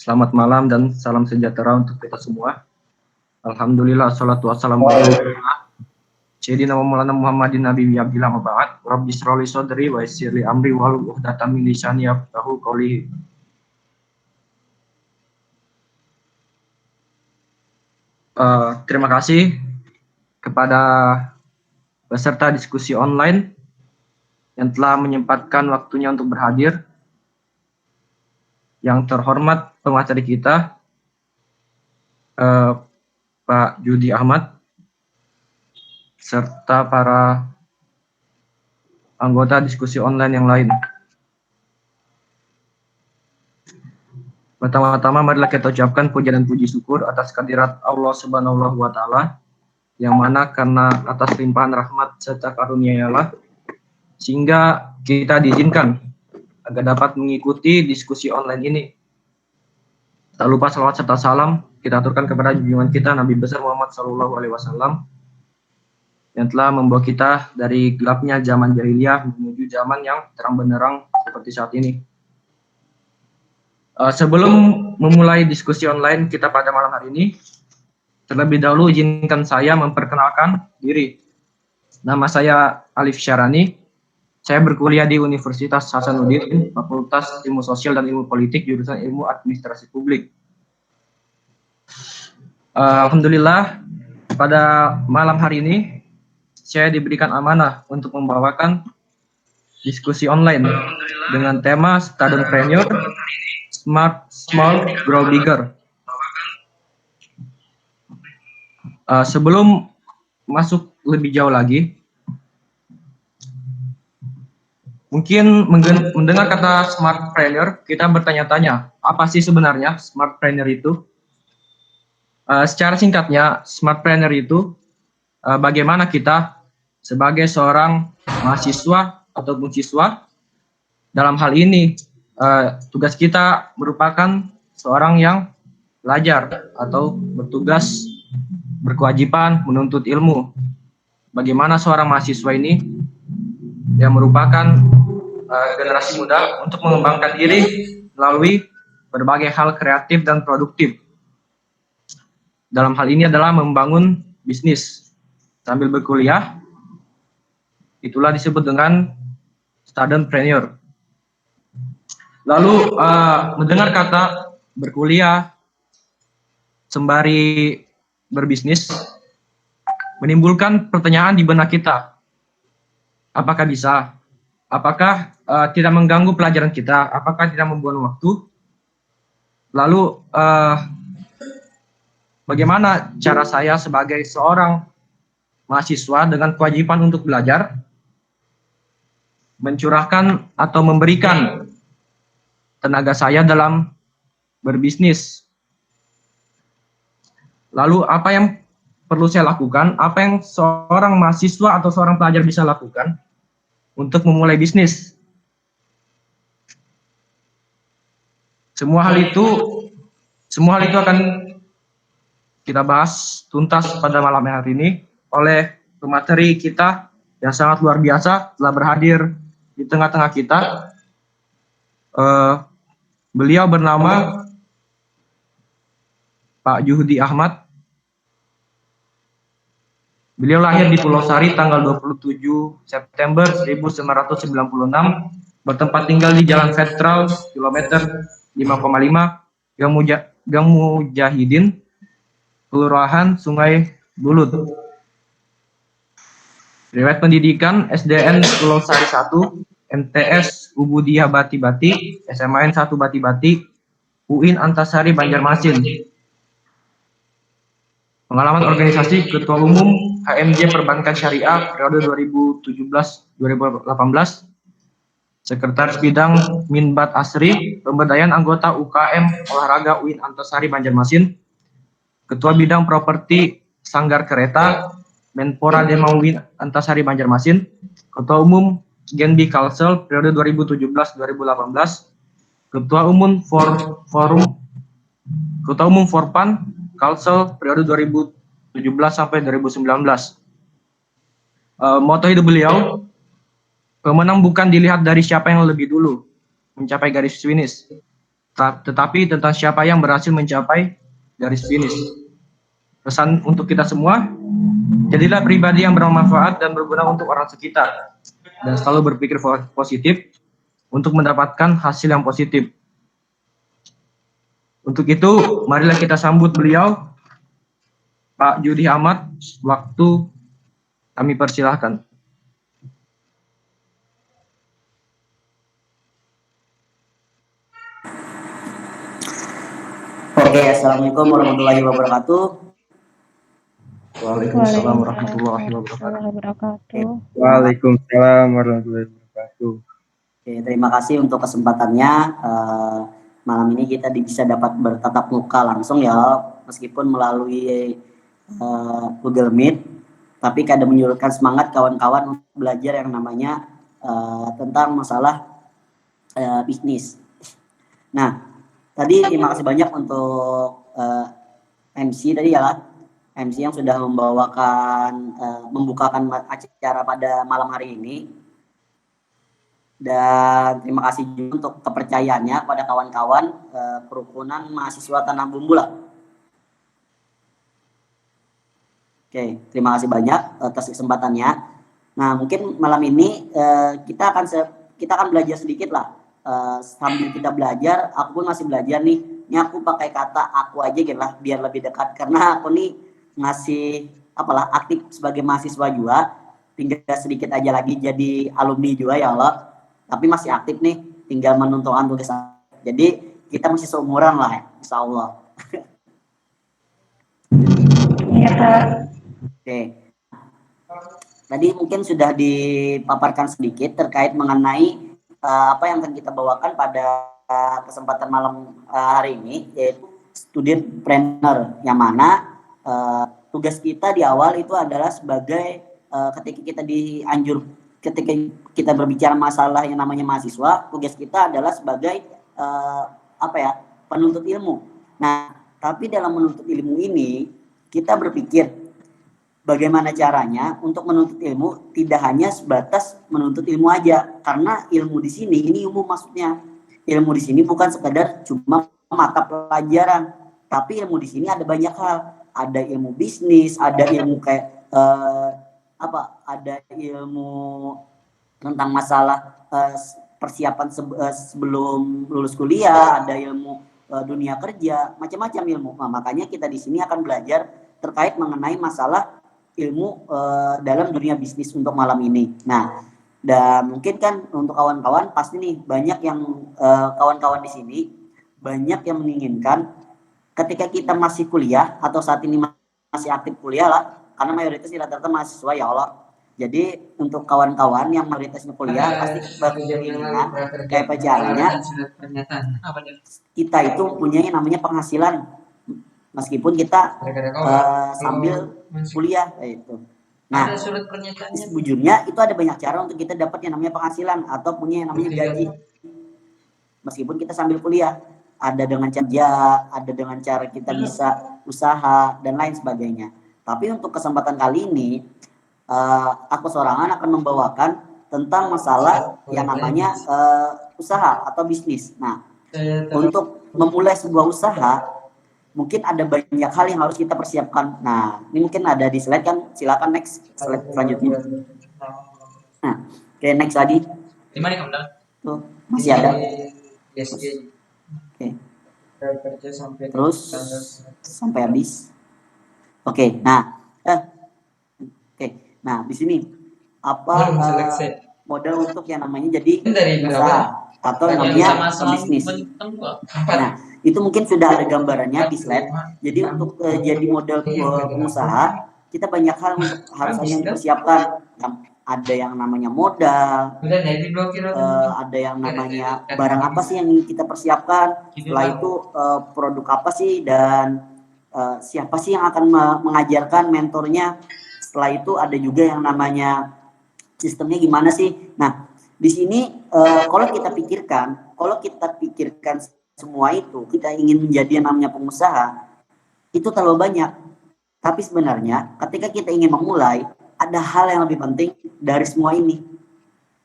Selamat malam dan salam sejahtera untuk kita semua. Alhamdulillah, salatu wassalamu ala Sayyidina wa maulana Muhammadin Nabi wa Abdillah wa ba'd. Rabbi shrahli sadri wa yassir li amri wahlul 'uqdatam min lisani yafqahu qawli. Terima kasih kepada peserta diskusi online yang telah menyempatkan waktunya untuk berhadir. Yang terhormat pemateri kita, Pak Judi Ahmad, serta para anggota diskusi online yang lain. Pertama-tama marilah kita ucapkan puja dan puji syukur atas kehadirat Allah Subhanahu wa taala, yang mana karena atas limpahan rahmat serta karunia-Nya sehingga kita diizinkan agar dapat mengikuti diskusi online ini. Tak lupa salawat serta salam kita aturkan kepada junjungan kita Nabi besar Muhammad SAW yang telah membawa kita dari gelapnya zaman jahiliyah menuju zaman yang terang benderang seperti saat ini. Sebelum memulai diskusi online kita pada malam hari ini, terlebih dahulu izinkan saya memperkenalkan diri. Nama saya Alif Syarani. Saya berkuliah di Universitas Hasanuddin, Fakultas Ilmu Sosial dan Ilmu Politik, jurusan Ilmu Administrasi Publik. Alhamdulillah, pada malam hari ini saya diberikan amanah untuk membawakan diskusi online dengan tema Studentpreneur, Smart Small Grow Bigger. Sebelum masuk lebih jauh lagi, mungkin mendengar kata smartpreneur, kita bertanya-tanya, apa sih sebenarnya smartpreneur itu? Secara singkatnya, smartpreneur itu bagaimana kita sebagai seorang mahasiswa ataupun siswa, dalam hal ini tugas kita merupakan seorang yang belajar atau bertugas berkewajiban menuntut ilmu. Bagaimana seorang mahasiswa ini yang merupakan generasi muda untuk mengembangkan diri melalui berbagai hal kreatif dan produktif. Dalam hal ini adalah membangun bisnis sambil berkuliah. Itulah disebut dengan studentpreneur. Lalu mendengar kata berkuliah sembari berbisnis menimbulkan pertanyaan di benak kita. Apakah bisa? Apakah tidak mengganggu pelajaran kita? Apakah tidak membuang waktu? Lalu bagaimana cara saya sebagai seorang mahasiswa dengan kewajiban untuk belajar mencurahkan atau memberikan tenaga saya dalam berbisnis? Lalu apa yang perlu saya lakukan? Apa yang seorang mahasiswa atau seorang pelajar bisa lakukan untuk memulai bisnis? Semua hal itu akan kita bahas tuntas pada malam hari ini oleh pemateri kita yang sangat luar biasa telah berhadir di tengah-tengah kita. Beliau bernama Pak Judi Ahmad. Beliau lahir di Pulau Sari tanggal 27 September 1996, bertempat tinggal di Jalan Federal kilometer 5,5 Gang Mujahidin, Kelurahan Sungai Bulut. Riwayat pendidikan SDN Pulau Sari 1, MTS Ubudiyah Bati-Bati, SMAN 1 Bati-Bati, UIN Antasari Banjarmasin. Pengalaman organisasi Ketua Umum HMJ Perbankan Syariah periode 2017-2018, Sekretaris Bidang Minbat Asri, Pemberdayaan Anggota UKM Olahraga UIN Antasari Banjarmasin, Ketua Bidang Properti Sanggar Kereta, Menpora Dema UIN Antasari Banjarmasin, Ketua Umum Genbi Kalsel periode 2017-2018, Ketua Umum Forpan Kalsel periode 2017 sampai 2019. Moto hidup beliau, pemenang bukan dilihat dari siapa yang lebih dulu mencapai garis finish, tetapi tentang siapa yang berhasil mencapai garis finish. Pesan untuk kita semua, jadilah pribadi yang bermanfaat dan berguna untuk orang sekitar, dan selalu berpikir positif untuk mendapatkan hasil yang positif. Untuk itu, marilah kita sambut beliau, Pak Judi Ahmad. Waktu kami persilahkan. Oke, assalamualaikum warahmatullahi wabarakatuh. Waalaikumsalam warahmatullahi wabarakatuh. Waalaikumsalam warahmatullahi wabarakatuh. Oke, terima kasih untuk kesempatannya. Malam ini kita bisa dapat bertatap muka langsung ya, meskipun melalui Google Meet, tapi kadang menyuruhkan semangat kawan-kawan belajar yang namanya tentang masalah bisnis. Nah, tadi terima kasih banyak untuk MC tadi ya, MC yang sudah membukakan acara pada malam hari ini. Dan terima kasih juga untuk kepercayaannya pada kawan-kawan Kerukunan Mahasiswa Tanah Bumbu lah. Oke, terima kasih banyak atas kesempatannya. Nah, mungkin malam ini kita akan belajar sedikit lah. Sambil kita belajar, aku pun masih belajar nih. Ini aku pakai kata aku aja gitu lah, biar lebih dekat. Karena aku nih masih aktif sebagai mahasiswa juga. Tinggal sedikit aja lagi jadi alumni juga ya Allah. Tapi masih aktif nih, tinggal menentukan tugas. Jadi kita masih seumuran lah, insya Allah. Oke. Tadi mungkin sudah dipaparkan sedikit terkait mengenai apa yang akan kita bawakan pada kesempatan malam hari ini, yaitu student planner, yang mana tugas kita di awal itu adalah sebagai ketika kita berbicara masalah yang namanya mahasiswa, tugas kita adalah sebagai penuntut ilmu. Nah, tapi dalam menuntut ilmu ini kita berpikir bagaimana caranya untuk menuntut ilmu tidak hanya sebatas menuntut ilmu aja, karena ilmu di sini ini umum maksudnya. Ilmu di sini bukan sekadar cuma mata pelajaran, tapi ilmu di sini ada banyak hal. Ada ilmu bisnis, ada ilmu kayak ada ilmu tentang masalah persiapan sebelum lulus kuliah, ada ilmu dunia kerja, macam-macam ilmu. Nah, makanya kita di sini akan belajar terkait mengenai masalah ilmu dalam dunia bisnis untuk malam ini. Nah, dan mungkin kan untuk kawan-kawan pasti nih banyak yang kawan-kawan di sini banyak yang menginginkan ketika kita masih kuliah atau saat ini masih aktif kuliah lah, karena mayoritas rata-rata mahasiswa ya Allah. Jadi untuk kawan-kawan yang mayoritasnya kuliah pasti berkeinginan kayak caranya kita itu punya yang namanya penghasilan meskipun kita sambil kuliah itu. Nah, sejujurnya itu ada banyak cara untuk kita dapat yang namanya penghasilan atau punya yang namanya gaji meskipun kita sambil kuliah. Ada dengan kerja, ada dengan cara kita bisa usaha dan lain sebagainya. Tapi untuk kesempatan kali ini, aku sorangan akan membawakan tentang masalah yang namanya usaha atau bisnis. Nah, untuk memulai sebuah usaha, mungkin ada banyak hal yang harus kita persiapkan. Nah, ini mungkin ada di slide kan, silakan next slide selanjutnya. Nah, oke, next lagi. Tuh, masih ada. Oke. Terus sampai habis. Oke, nah, nah di sini apa modal untuk yang namanya jadi usaha atau yang namanya bisnis. Nah, itu mungkin sudah ada gambarannya di slide. Jadi untuk jadi modal pengusaha, kita banyak hal harus yang dipersiapkan. Ada yang namanya modal, ada yang namanya barang apa sih yang kita persiapkan. Setelah itu produk apa sih dan siapa sih yang akan mengajarkan mentornya. Setelah itu ada juga yang namanya sistemnya gimana sih. Nah, di sini kalau kita pikirkan semua itu, kita ingin menjadi yang namanya pengusaha, itu terlalu banyak. Tapi sebenarnya ketika kita ingin memulai, ada hal yang lebih penting dari semua ini.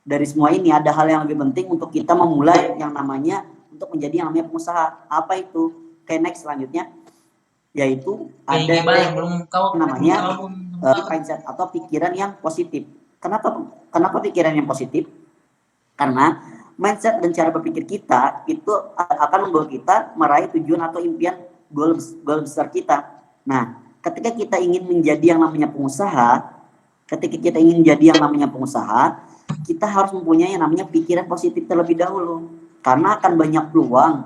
Dari semua ini ada hal yang lebih penting untuk kita memulai yang namanya untuk menjadi yang namanya pengusaha. Apa itu? Oke, next selanjutnya yaitu ada yang namanya mindset atau pikiran yang positif. Kenapa pikiran yang positif? Karena mindset dan cara berpikir kita itu akan membawa kita meraih tujuan atau impian goal besar kita. Nah, ketika kita ingin menjadi yang namanya pengusaha, kita harus mempunyai yang namanya pikiran positif terlebih dahulu. Karena akan banyak peluang,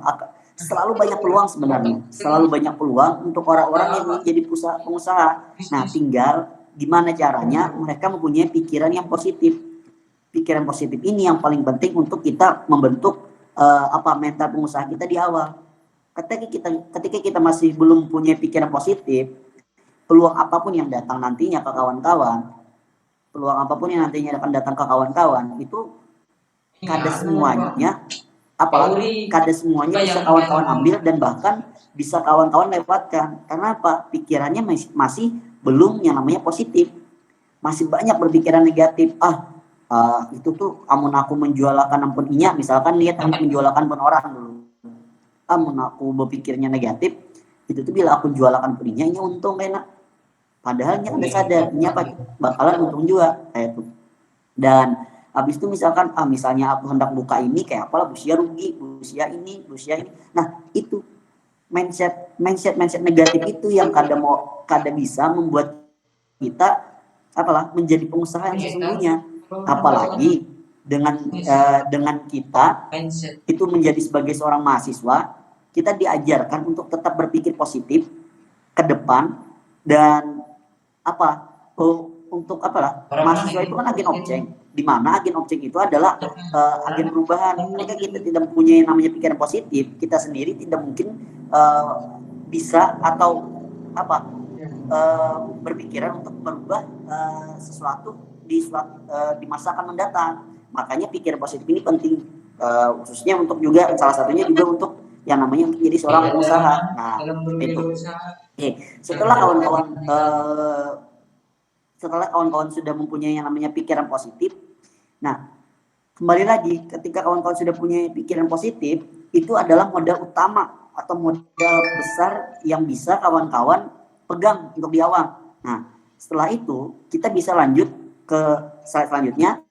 selalu banyak peluang sebenarnya. Selalu banyak peluang untuk orang-orang yang ingin jadi pengusaha. Nah, tinggal gimana caranya mereka mempunyai pikiran yang positif. Pikiran positif ini yang paling penting untuk kita membentuk mental pengusaha kita di awal. Ketika kita masih belum punya pikiran positif, peluang apapun yang datang nantinya ke kawan-kawan, itu kades semuanya bisa kawan-kawan ambil dan bahkan bisa kawan-kawan lewatkan. Karena apa? Pikirannya masih belum yang namanya positif. Masih banyak berpikiran negatif. Itu tuh amun aku menjualakan ampun inya, misalkan lihat aku menjualakan pun orang dulu. Amun aku berpikirnya negatif, itu tuh bila aku jualakan pun inya untung enak. Padahal ada sadar, ini apa bakalan untung juga kayak itu. Dan habis itu misalnya aku hendak buka ini kayak apalah busia rugi, busia ini. Nah, itu mindset negatif itu yang kadang bisa membuat kita menjadi pengusaha yang sesungguhnya. Apalagi dengan kita itu menjadi sebagai seorang mahasiswa, kita diajarkan untuk tetap berpikir positif ke depan dan mahasiswa itu kan agen objek, di mana agen objek itu adalah agen perubahan. Ketika kita tidak mempunyai namanya pikiran positif, kita sendiri tidak mungkin bisa atau berpikiran untuk merubah sesuatu di masa akan mendatang. Makanya pikiran positif ini penting, khususnya untuk juga salah satunya juga untuk yang namanya untuk jadi seorang pengusaha. Nah, itu. Setelah kawan-kawan sudah mempunyai yang namanya pikiran positif, nah kembali lagi ketika kawan-kawan sudah punya pikiran positif, itu adalah modal utama atau modal besar yang bisa kawan-kawan pegang untuk di awal. Nah, setelah itu kita bisa lanjut ke slide selanjutnya.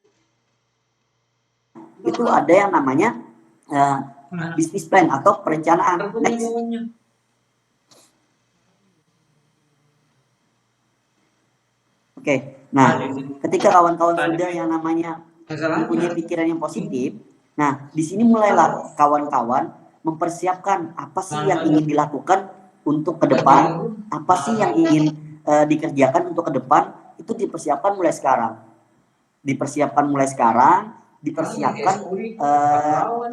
Itu ada yang namanya bisnis plan atau perencanaan. Next. Oke, nah ketika kawan-kawan sudah yang namanya mempunyai pikiran yang positif, nah di sini mulailah kawan-kawan mempersiapkan apa sih yang ingin dilakukan untuk ke depan, apa sih yang ingin dikerjakan untuk ke depan, itu dipersiapkan mulai sekarang. Dipersiapkan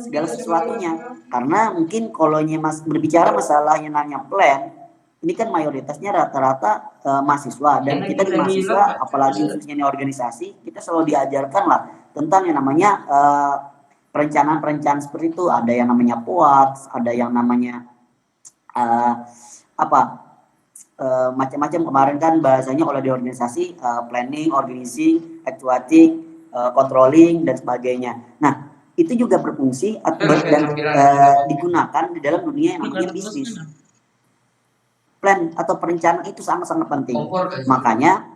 segala sesuatunya. Karena mungkin kalau berbicara masalah yang namanya plan, ini kan mayoritasnya rata-rata mahasiswa, dan kita di mahasiswa apalagi khususnya di organisasi, kita selalu diajarkan lah tentang yang namanya perencanaan seperti itu. Ada yang namanya POAX, ada yang namanya macam-macam. Kemarin kan bahasanya kalau di organisasi planning, organizing, actuating, controlling dan sebagainya. Nah, itu juga berfungsi dan digunakan di dalam dunia yang namanya bisnis. Plan atau perencanaan itu sangat-sangat penting. Makanya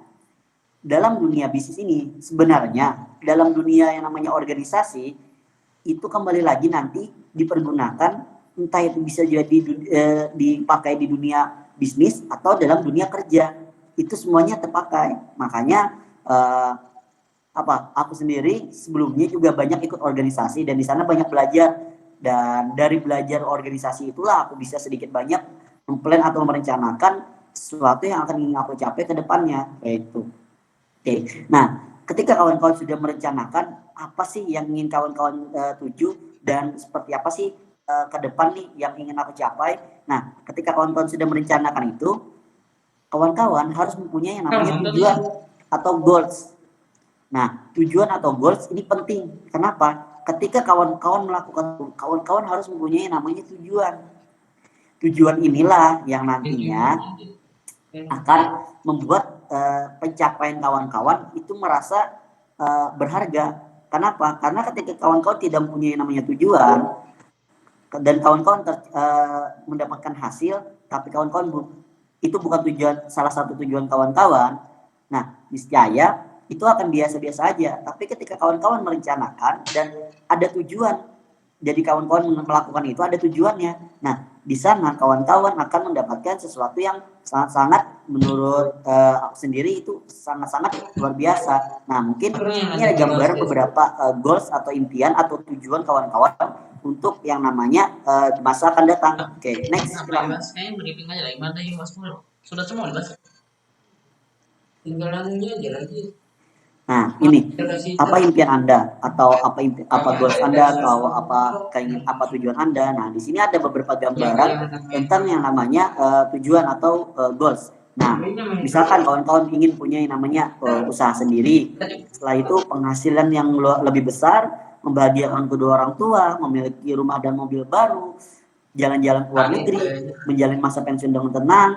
dalam dunia bisnis ini sebenarnya, dalam dunia yang namanya organisasi, itu kembali lagi nanti dipergunakan, entah itu bisa jadi dipakai di dunia bisnis atau dalam dunia kerja, itu semuanya terpakai. Makanya aku sendiri sebelumnya juga banyak ikut organisasi dan di sana banyak belajar, dan dari belajar organisasi itulah aku bisa sedikit banyak memplan atau merencanakan sesuatu yang akan ingin aku capai ke depannya, yaitu. Oke. Nah, ketika kawan-kawan sudah merencanakan apa sih yang ingin kawan-kawan tuju dan seperti apa sih ke depan nih yang ingin aku capai. Nah, ketika kawan-kawan sudah merencanakan itu, kawan-kawan harus mempunyai yang namanya tujuan atau goals. Nah, tujuan atau goals ini penting. Kenapa? Ketika kawan-kawan melakukan, kawan-kawan harus mempunyai yang namanya tujuan. Tujuan inilah yang nantinya akan membuat pencapaian kawan-kawan itu merasa berharga. Kenapa? Karena ketika kawan-kawan tidak mempunyai namanya tujuan, dan kawan-kawan mendapatkan hasil, tapi kawan-kawan itu bukan salah satu tujuan kawan-kawan. Nah, niscaya itu akan biasa-biasa aja. Tapi ketika kawan-kawan merencanakan dan ada tujuan, jadi kawan-kawan melakukan itu ada tujuannya. Nah, di sana kawan-kawan akan mendapatkan sesuatu yang sangat-sangat menurut aku sendiri itu sangat-sangat luar biasa. Nah, mungkin ini ada gambar beberapa goals atau impian atau tujuan kawan-kawan untuk yang namanya masa akan datang. Oke, next. Kayaknya briefing aja lah. Gimana tadi Mas Pur? Sudah semua dibahas. Tinggal anunya aja lagi. Nah, ini apa impian Anda atau apa goals Anda atau apa tujuan Anda. Nah, di sini ada beberapa gambaran tentang yang namanya tujuan atau goals. Nah, misalkan kawan-kawan ingin punya yang namanya usaha sendiri. Setelah itu penghasilan yang lebih besar, membahagiakan kedua orang tua, memiliki rumah dan mobil baru, jalan-jalan ke luar negeri, menjalani masa pensiun dengan tenang,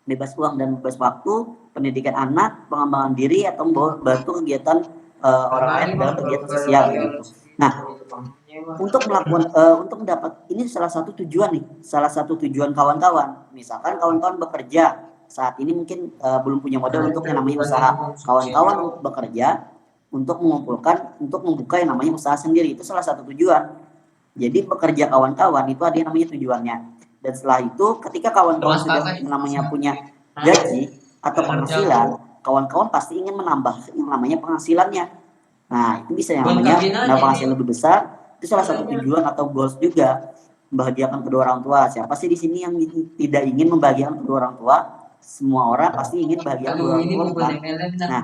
bebas uang dan bebas waktu, pendidikan anak, pengembangan diri, atau membantu kegiatan orang lain dalam kegiatan sosial gitu. Nah, untuk melakukan untuk mendapat ini salah satu tujuan kawan-kawan. Misalkan kawan-kawan bekerja saat ini mungkin belum punya modal untuk yang namanya usaha. Kawan-kawan bekerja untuk membuka yang namanya usaha sendiri, itu salah satu tujuan. Jadi bekerja kawan-kawan itu ada yang namanya tujuannya. Dan setelah itu ketika kawan-kawan sudah namanya punya gaji atau penghasilan, kawan-kawan pasti ingin menambah yang namanya penghasilannya. Nah, itu bisa yang namanya penghasilan lebih besar. Itu salah satu tujuan atau goals juga, membahagiakan kedua orang tua. Siapa sih di sini yang tidak ingin membahagiakan kedua orang tua? Semua orang pasti ingin bahagia kedua orang tua, kan? Nah,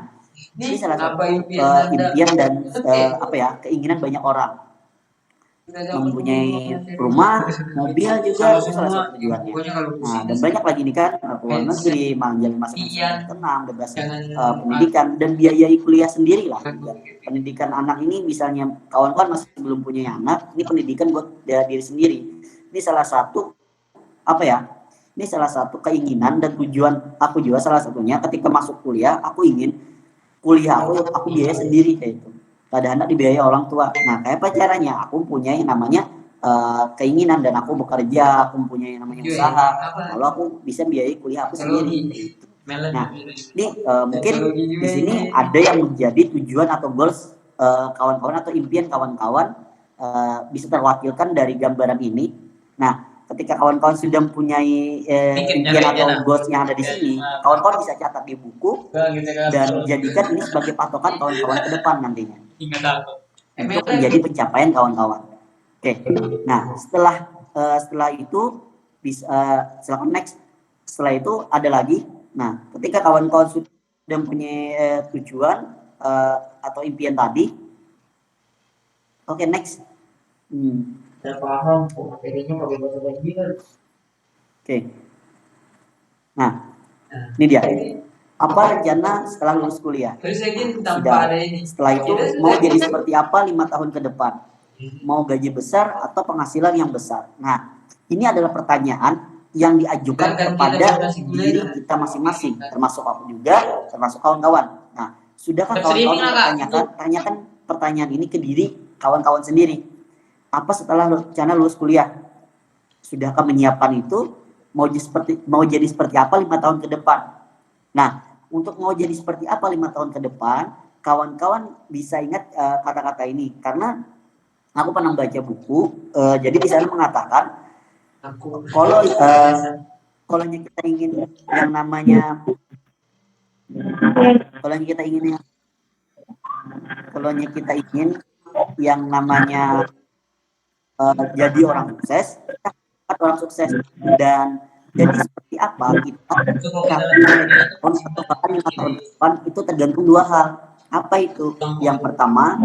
ini salah satu impian dan keinginan banyak orang. Mempunyai rumah, mobil juga itu salah satu tujuannya. Nah, dan banyak lagi nih kan, ke luar negeri, menjalani masa pensiun tenang, bebas pendidikan, dan biayai kuliah sendiri lah juga. Pendidikan anak ini misalnya kawan-kawan masih belum punya anak, ini pendidikan buat diri sendiri. Ini salah satu ini salah satu keinginan dan tujuan aku juga salah satunya ketika masuk kuliah, aku ingin kuliah aku biaya sendiri kayak itu. Kadang-kadang dibiayai orang tua. Nah, kayak apa caranya? Aku punya yang namanya keinginan dan aku bekerja, aku punya yang namanya usaha. Lalu aku bisa biayai kuliah aku sendiri. Nah, ini mungkin di sini ada yang menjadi tujuan atau goals kawan-kawan atau impian kawan-kawan bisa terwakilkan dari gambaran ini. Nah, ketika kawan-kawan sudah mempunyai impian atau goals yang ada di sini, kawan-kawan bisa catat di buku dan jadikan ini sebagai patokan kawan-kawan ke depan nantinya untuk menjadi pencapaian kawan-kawan. Oke, nah setelah itu silakan next. Setelah itu ada lagi. Nah, ketika kawan-kawan sudah mempunyai tujuan atau impian tadi, oke, next. Saya paham kok materinya pakai bahasa Inggris. Oke. Nah, ini dia. Apa rencana setelah lulus kuliah? Sudah. Setelah itu mau jadi seperti apa 5 tahun ke depan? Mau gaji besar atau penghasilan yang besar? Nah, ini adalah pertanyaan yang diajukan kepada diri kita masing-masing, termasuk aku juga, termasuk kawan-kawan. Nah, sudahkah kawan-kawan tanyakan pertanyaan ini ke diri kawan-kawan sendiri? Apa setelah rencana lulus kuliah? Sudahkah menyiapkan itu? Mau jadi seperti apa 5 tahun ke depan? Nah, untuk mau jadi seperti apa 5 tahun ke depan, kawan-kawan bisa ingat kata-kata ini karena aku pernah baca buku. Jadi di sana mengatakan kalau kita ingin yang namanya jadi orang sukses, kita orang sukses dan jadi seperti apa kita atau bahkan 5 tahun depan itu tergantung dua hal. Apa itu? Yang pertama,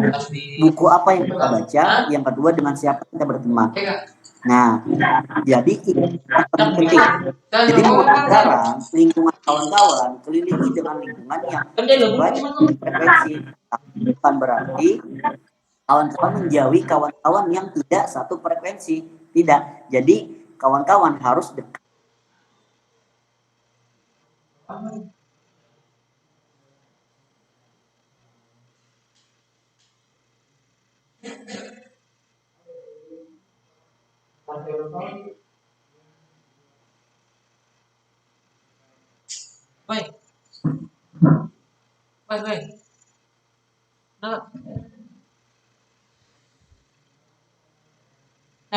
buku apa yang kita baca. Yang kedua, dengan siapa kita berteman. Nah, jadi ini penting. Jadi sekarang lingkungan kawan-kawan kelilingi dengan lingkungan yang sesuai frekuensi. Bukan berarti kawan-kawan menjauhi kawan-kawan yang tidak satu frekuensi. Tidak. Jadi kawan-kawan harus dekat. Baik, baik. Nah,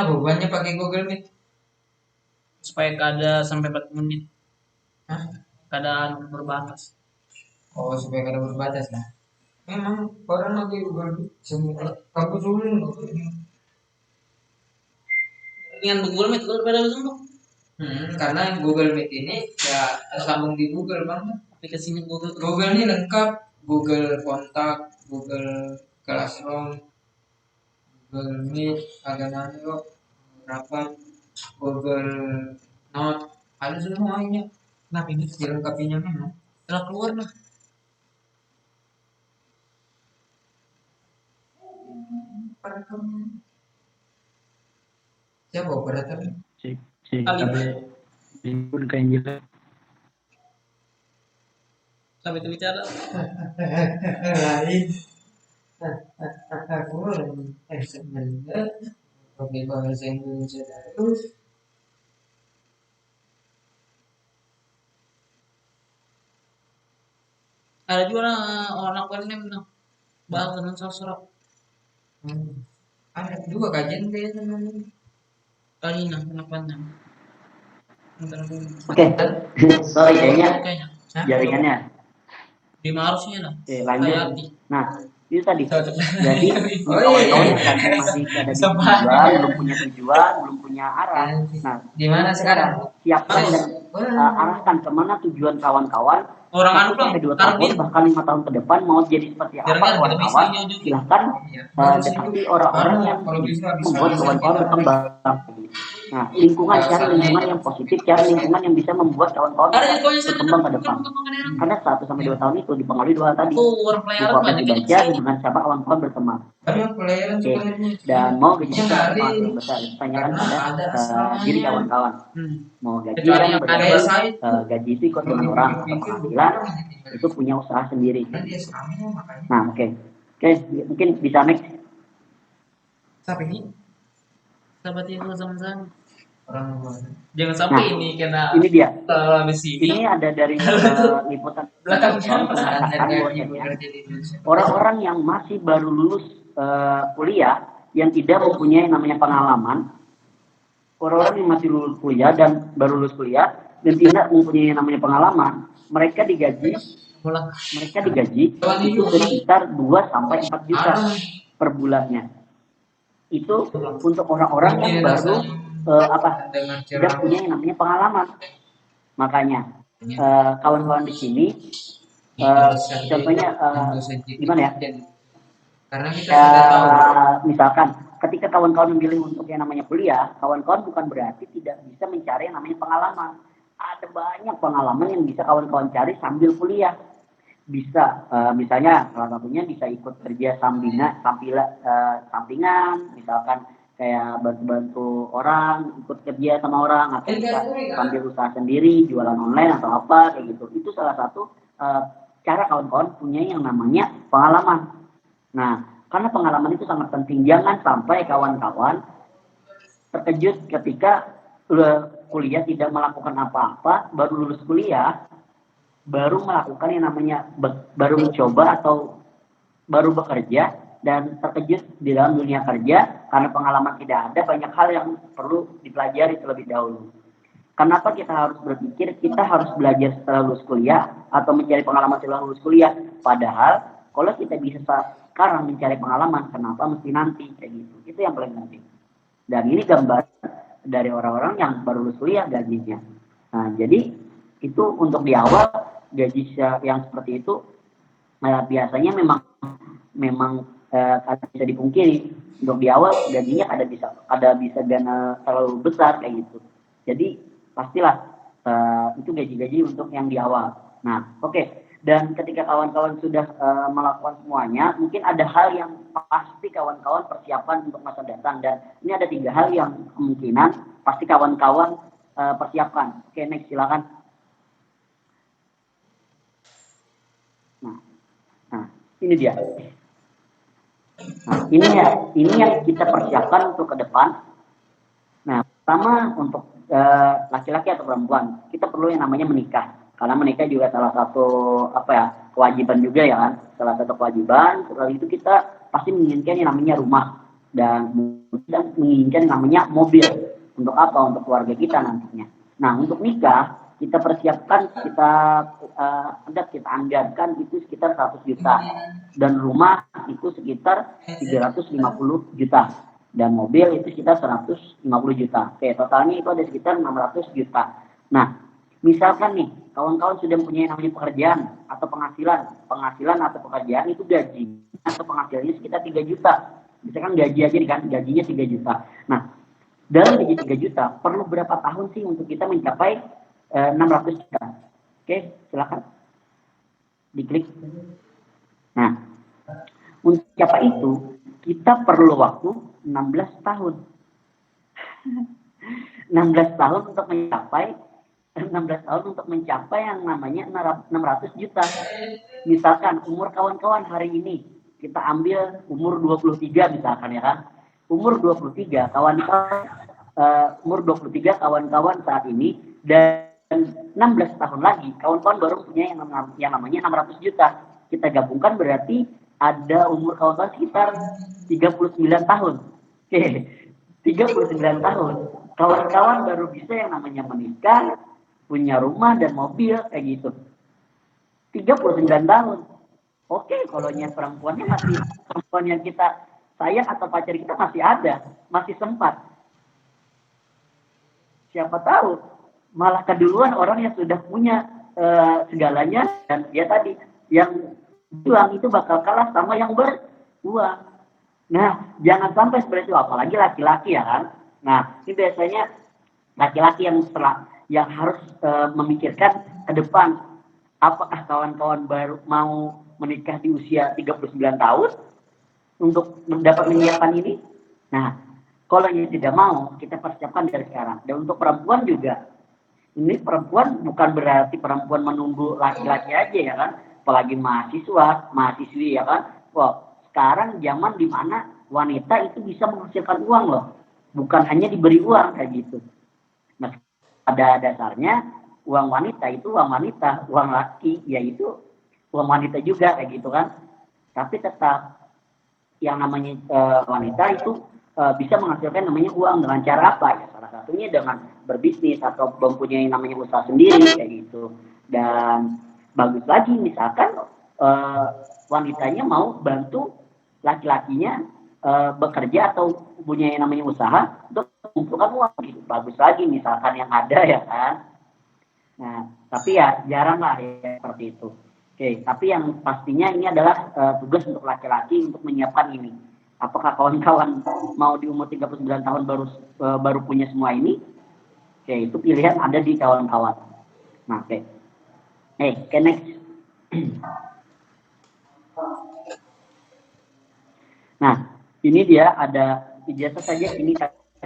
bebannya pakai Google Meet supaya kada sampai 4 menit. Hah? Keadaan berbatas. Oh, supaya kada berbatas lah. Memang orang lagi Google Meet semua. Kamu sulit dengan Google Meet kalau pada semua. Karena Google Meet ini ya sambung di Google bang. Aplikasinya Google ini lengkap. Google Kontak, Google Classroom, Google Meet, ada nano, rapat, Google Note, ada semuanya. Nah ini dilengkapinya memang. Setelah keluar lah. Siapa operatornya? Si pun kayak gitu. Sampai itu bicara. Lain. Aku sebenarnya pakai bahasa Indonesia terus. Ada juga orang yang bilang bahas dengan sastra. Ada juga kajian kayak teman. Kali nah kenapa? Oke, sorry kayaknya Kayaknya. jaringannya. Di harusnya lah. Oke, lanjut. Hayati. Nah, itu tadi. Jadi Oh, kawan-kawan iya. yang kadang masih ada di tujuan, belum punya tujuan, belum punya arah. Nah, Di mana sekarang? siapkan dan arahkan kemana tujuan kawan-kawan. Orang 1 anu bang, sampai 2 tahun, Tarbin. bahkan 5 tahun ke depan mau jadi seperti apa Jangan kita bisa kawan-kawan. jauh-jauh. Silahkan dekati orang-orang yang Kalau bisa membuat kawan-kawan berkembang. Nah, lingkungan, cari lingkungan yang positif, cari lingkungan yang bisa membuat kawan-kawan Ada yang konya saya berkembang ke depan. Karena 1 sampai 2 tahun itu dipengaruhi 2 hal tadi. Oh, orang pelayaran Buku apa banyak yang dibaca, dengan siapa kawan-kawan berteman. Ada pelayaran Oke. sebenarnya. Dan mau gaji Yang besar hari, atau yang besar, tanyakan karena pada ada asrama. diri kawan-kawan. Mau gaji Kecuali yang yang ada berapa, side. gaji itu ikut dengan orang atau penghasilan itu punya usaha sendiri. Nanti asramanya makanya. Nah, oke, mungkin bisa next. Siapa ini? Sahabat itu sama-sama. Orang luar. Jangan sampai Nah, ini kena Ini dia. habis Ini ini. ada dari liputan Belakangnya mengatakan bahwasanya orang-orang yang masih baru lulus kuliah yang tidak mempunyai namanya pengalaman, orang-orang yang masih lulus kuliah dan baru lulus kuliah dan tidak mempunyai namanya pengalaman, mereka digaji itu sekitar 2 sampai 4 juta per bulannya. Itu untuk orang-orang yang baru tidak punya yang namanya pengalaman. Makanya kawan-kawan di sini contohnya gimana ya? Karena kita sudah tahu. Misalkan ketika kawan-kawan memilih untuk yang namanya kuliah, kawan-kawan bukan berarti tidak bisa mencari yang namanya pengalaman. Ada banyak pengalaman yang bisa kawan-kawan cari sambil kuliah. Bisa misalnya salah satunya bisa ikut kerja sampingan, misalkan kayak bantu-bantu orang, ikut kerja sama orang, atau bisa sambil usaha sendiri, jualan online atau apa kayak gitu. Itu salah satu cara kawan-kawan punya yang namanya pengalaman. Nah, karena pengalaman itu sangat penting, jangan sampai kawan-kawan terkejut ketika kuliah tidak melakukan apa-apa, baru lulus kuliah, baru melakukan yang namanya baru mencoba atau baru bekerja dan terkejut di dalam dunia kerja karena pengalaman tidak ada, banyak hal yang perlu dipelajari terlebih dahulu. Kenapa kita harus berpikir kita harus belajar setelah lulus kuliah atau mencari pengalaman setelah lulus kuliah? Padahal kalau kita bisa sekarang mencari pengalaman, kenapa mesti nanti kayak gitu? Itu yang paling penting. Dan ini gambar dari orang-orang yang baru lulus kuliah gajinya. Nah, jadi itu untuk di awal gaji yang seperti itu biasanya memang bisa dipungkiri. Untuk di awal gajinya ada bisa dana terlalu besar kayak gitu. Jadi pastilah itu gaji-gaji untuk yang di awal. Nah, oke. Dan ketika kawan-kawan sudah melakukan semuanya, mungkin ada hal yang pasti kawan-kawan persiapan untuk masa datang. Dan ini ada 3 hal yang kemungkinan pasti kawan-kawan persiapkan. Oke, next silakan. Nah, ini dia. Nah, ini yang kita persiapkan untuk ke depan. Nah, pertama untuk laki-laki atau perempuan, kita perlu yang namanya menikah. Karena menikah juga salah satu kewajiban juga ya kan. Salah satu kewajiban. Setelah itu kita pasti menginginkan yang namanya rumah dan menginginkan yang namanya mobil. Untuk apa? Untuk keluarga kita nantinya. Nah, untuk nikah kita persiapkan, kita anggarkan itu sekitar 100 juta dan rumah itu sekitar 350 juta dan mobil itu sekitar 150 juta. Oke, totalnya itu ada sekitar 600 juta. Nah, misalkan nih kawan-kawan sudah mempunyai namanya pekerjaan atau penghasilan atau pekerjaan itu gaji atau penghasilannya sekitar 3 juta. Misalkan gaji aja nih kan, gajinya 3 juta. Nah, dalam gaji 3 juta perlu berapa tahun sih untuk kita mencapai 600 juta? Oke, silakan diklik. Nah, untuk mencapai itu kita perlu waktu 16 tahun. 16 tahun untuk mencapai yang namanya 600 juta. Misalkan umur kawan-kawan hari ini kita ambil umur 23 misalkan ya kan. Umur 23 kawan-kawan saat ini dan 16 tahun lagi kawan-kawan baru punya yang namanya 600 juta. Kita gabungkan berarti ada umur kawan-kawan sekitar 39 tahun. Oke, 39 tahun. Kawan-kawan baru bisa yang namanya menikah, punya rumah dan mobil kayak gitu. 39 tahun. Oke, kalau perempuan yang kita sayang atau pacar kita masih ada, masih sempat. Siapa tahu malah keduluan orang yang sudah punya segalanya dan dia tadi yang uang itu bakal kalah sama yang beruang. Nah, jangan sampai seperti itu, apalagi laki-laki ya kan. Nah, ini biasanya laki-laki yang harus memikirkan ke depan, apakah kawan-kawan baru mau menikah di usia 39 tahun untuk dapat menyiapkan ini. Nah, kalau ini tidak mau, kita persiapkan dari sekarang. Dan untuk perempuan juga, ini perempuan bukan berarti perempuan menunggu laki-laki aja ya kan, apalagi mahasiswi ya kan. Wah, sekarang zaman dimana wanita itu bisa menghasilkan uang loh, bukan hanya diberi uang kayak gitu. Nah, pada dasarnya uang wanita itu uang wanita, uang laki yaitu uang wanita juga kayak gitu kan. Tapi tetap yang namanya wanita itu bisa menghasilkan namanya uang dengan cara apa ya? Salah satunya dengan berbisnis atau mempunyai namanya usaha sendiri kayak gitu. Dan bagus lagi misalkan wanitanya mau bantu laki-lakinya bekerja atau punya yang namanya usaha untuk mengumpulkan uang gitu. Bagus lagi misalkan yang ada ya kan. Nah, tapi ya jarang lah ya seperti itu. Oke, tapi yang pastinya ini adalah tugas untuk laki-laki untuk menyiapkan ini. Apakah kawan-kawan mau di umur 39 tahun baru punya semua ini? Oke, itu pilihan ada di kawan-kawan. Nah, oke. Oke, next. Nah, ini dia ada ijazah saja ini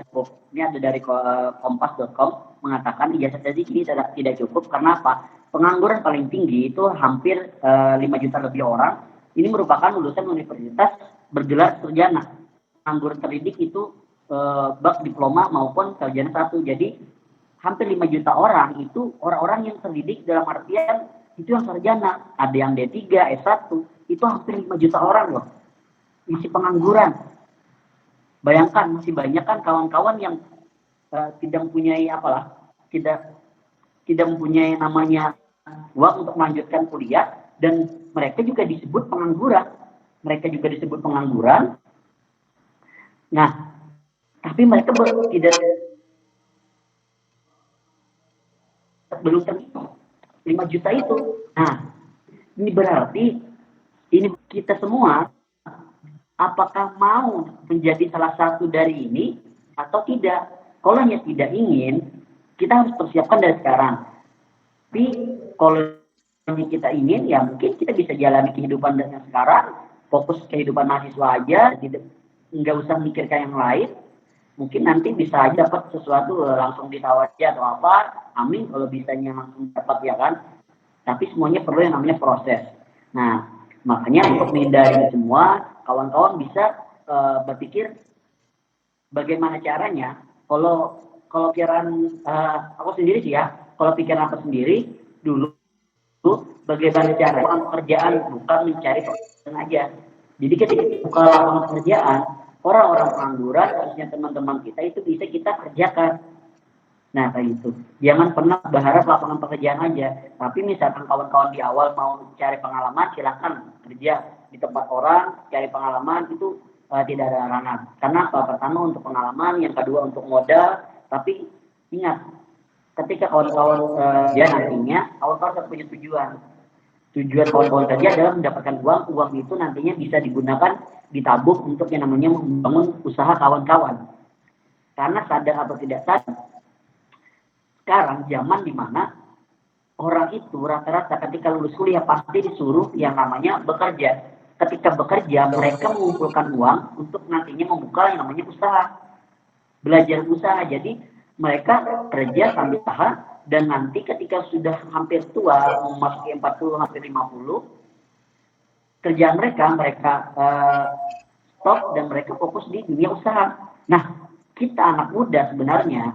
cukup. Ini ada dari kompas.com mengatakan ijazah saja ini tidak cukup karena apa? Pengangguran paling tinggi itu hampir 5 juta lebih orang. Ini merupakan lulusan universitas bergelar sarjana. Pengangguran terdidik itu bak diploma maupun sarjana 1. Jadi hampir 5 juta orang itu orang-orang yang terdidik dalam artian itu yang sarjana. Ada yang D3, S1, itu hampir 5 juta orang loh. Masih pengangguran. Bayangkan masih banyak kan kawan-kawan yang tidak mempunyai tidak mempunyai namanya uang untuk melanjutkan kuliah dan mereka juga disebut pengangguran. Nah, tapi mereka belum terhitung 5 juta itu. Nah, ini berarti ini kita semua apakah mau menjadi salah satu dari ini atau tidak? Kalau hanya tidak ingin, kita harus persiapkan dari sekarang. Tapi kalau kita ingin, ya mungkin kita bisa jalani kehidupan dengan sekarang, fokus kehidupan mahasiswa aja, nggak usah mikirkan yang lain. Mungkin nanti bisa aja dapat sesuatu langsung ditawari atau apa, amin kalau bisanya langsung dapat ya kan. Tapi semuanya perlu yang namanya proses. Nah, makanya untuk menghindari semua, kawan-kawan bisa berpikir bagaimana caranya Kalau pikiran aku sendiri sih ya, kalau pikiran aku sendiri dulu bagaimana cara pekerjaan bukan mencari pekerjaan aja. Jadi ketika kita buka lapangan pekerjaan, orang-orang pengangguran, harusnya teman-teman kita itu bisa kita kerjakan. Nah, kayak gitu. Jangan pernah berharap lapangan pekerjaan aja. Tapi misalkan kawan-kawan di awal mau cari pengalaman, silakan kerja di tempat orang, cari pengalaman itu tidak ada larangan. Karena pertama untuk pengalaman, yang kedua untuk modal. Tapi ingat, ketika kawan-kawan dia nantinya, kawan-kawan harus punya tujuan. Tujuan kawan-kawan kerja adalah mendapatkan uang. Uang itu nantinya bisa digunakan, ditabung untuk yang namanya membangun usaha kawan-kawan. Karena sadar atau tidak sadar, sekarang zaman dimana orang itu rata-rata ketika lulus kuliah pasti disuruh yang namanya bekerja. Ketika bekerja mereka mengumpulkan uang untuk nantinya membuka yang namanya usaha, belajar usaha. Jadi mereka kerja sambil usaha dan nanti ketika sudah hampir tua memasuki 40 hampir 50, kerjaan mereka stop dan mereka fokus di dunia usaha. Nah, kita anak muda sebenarnya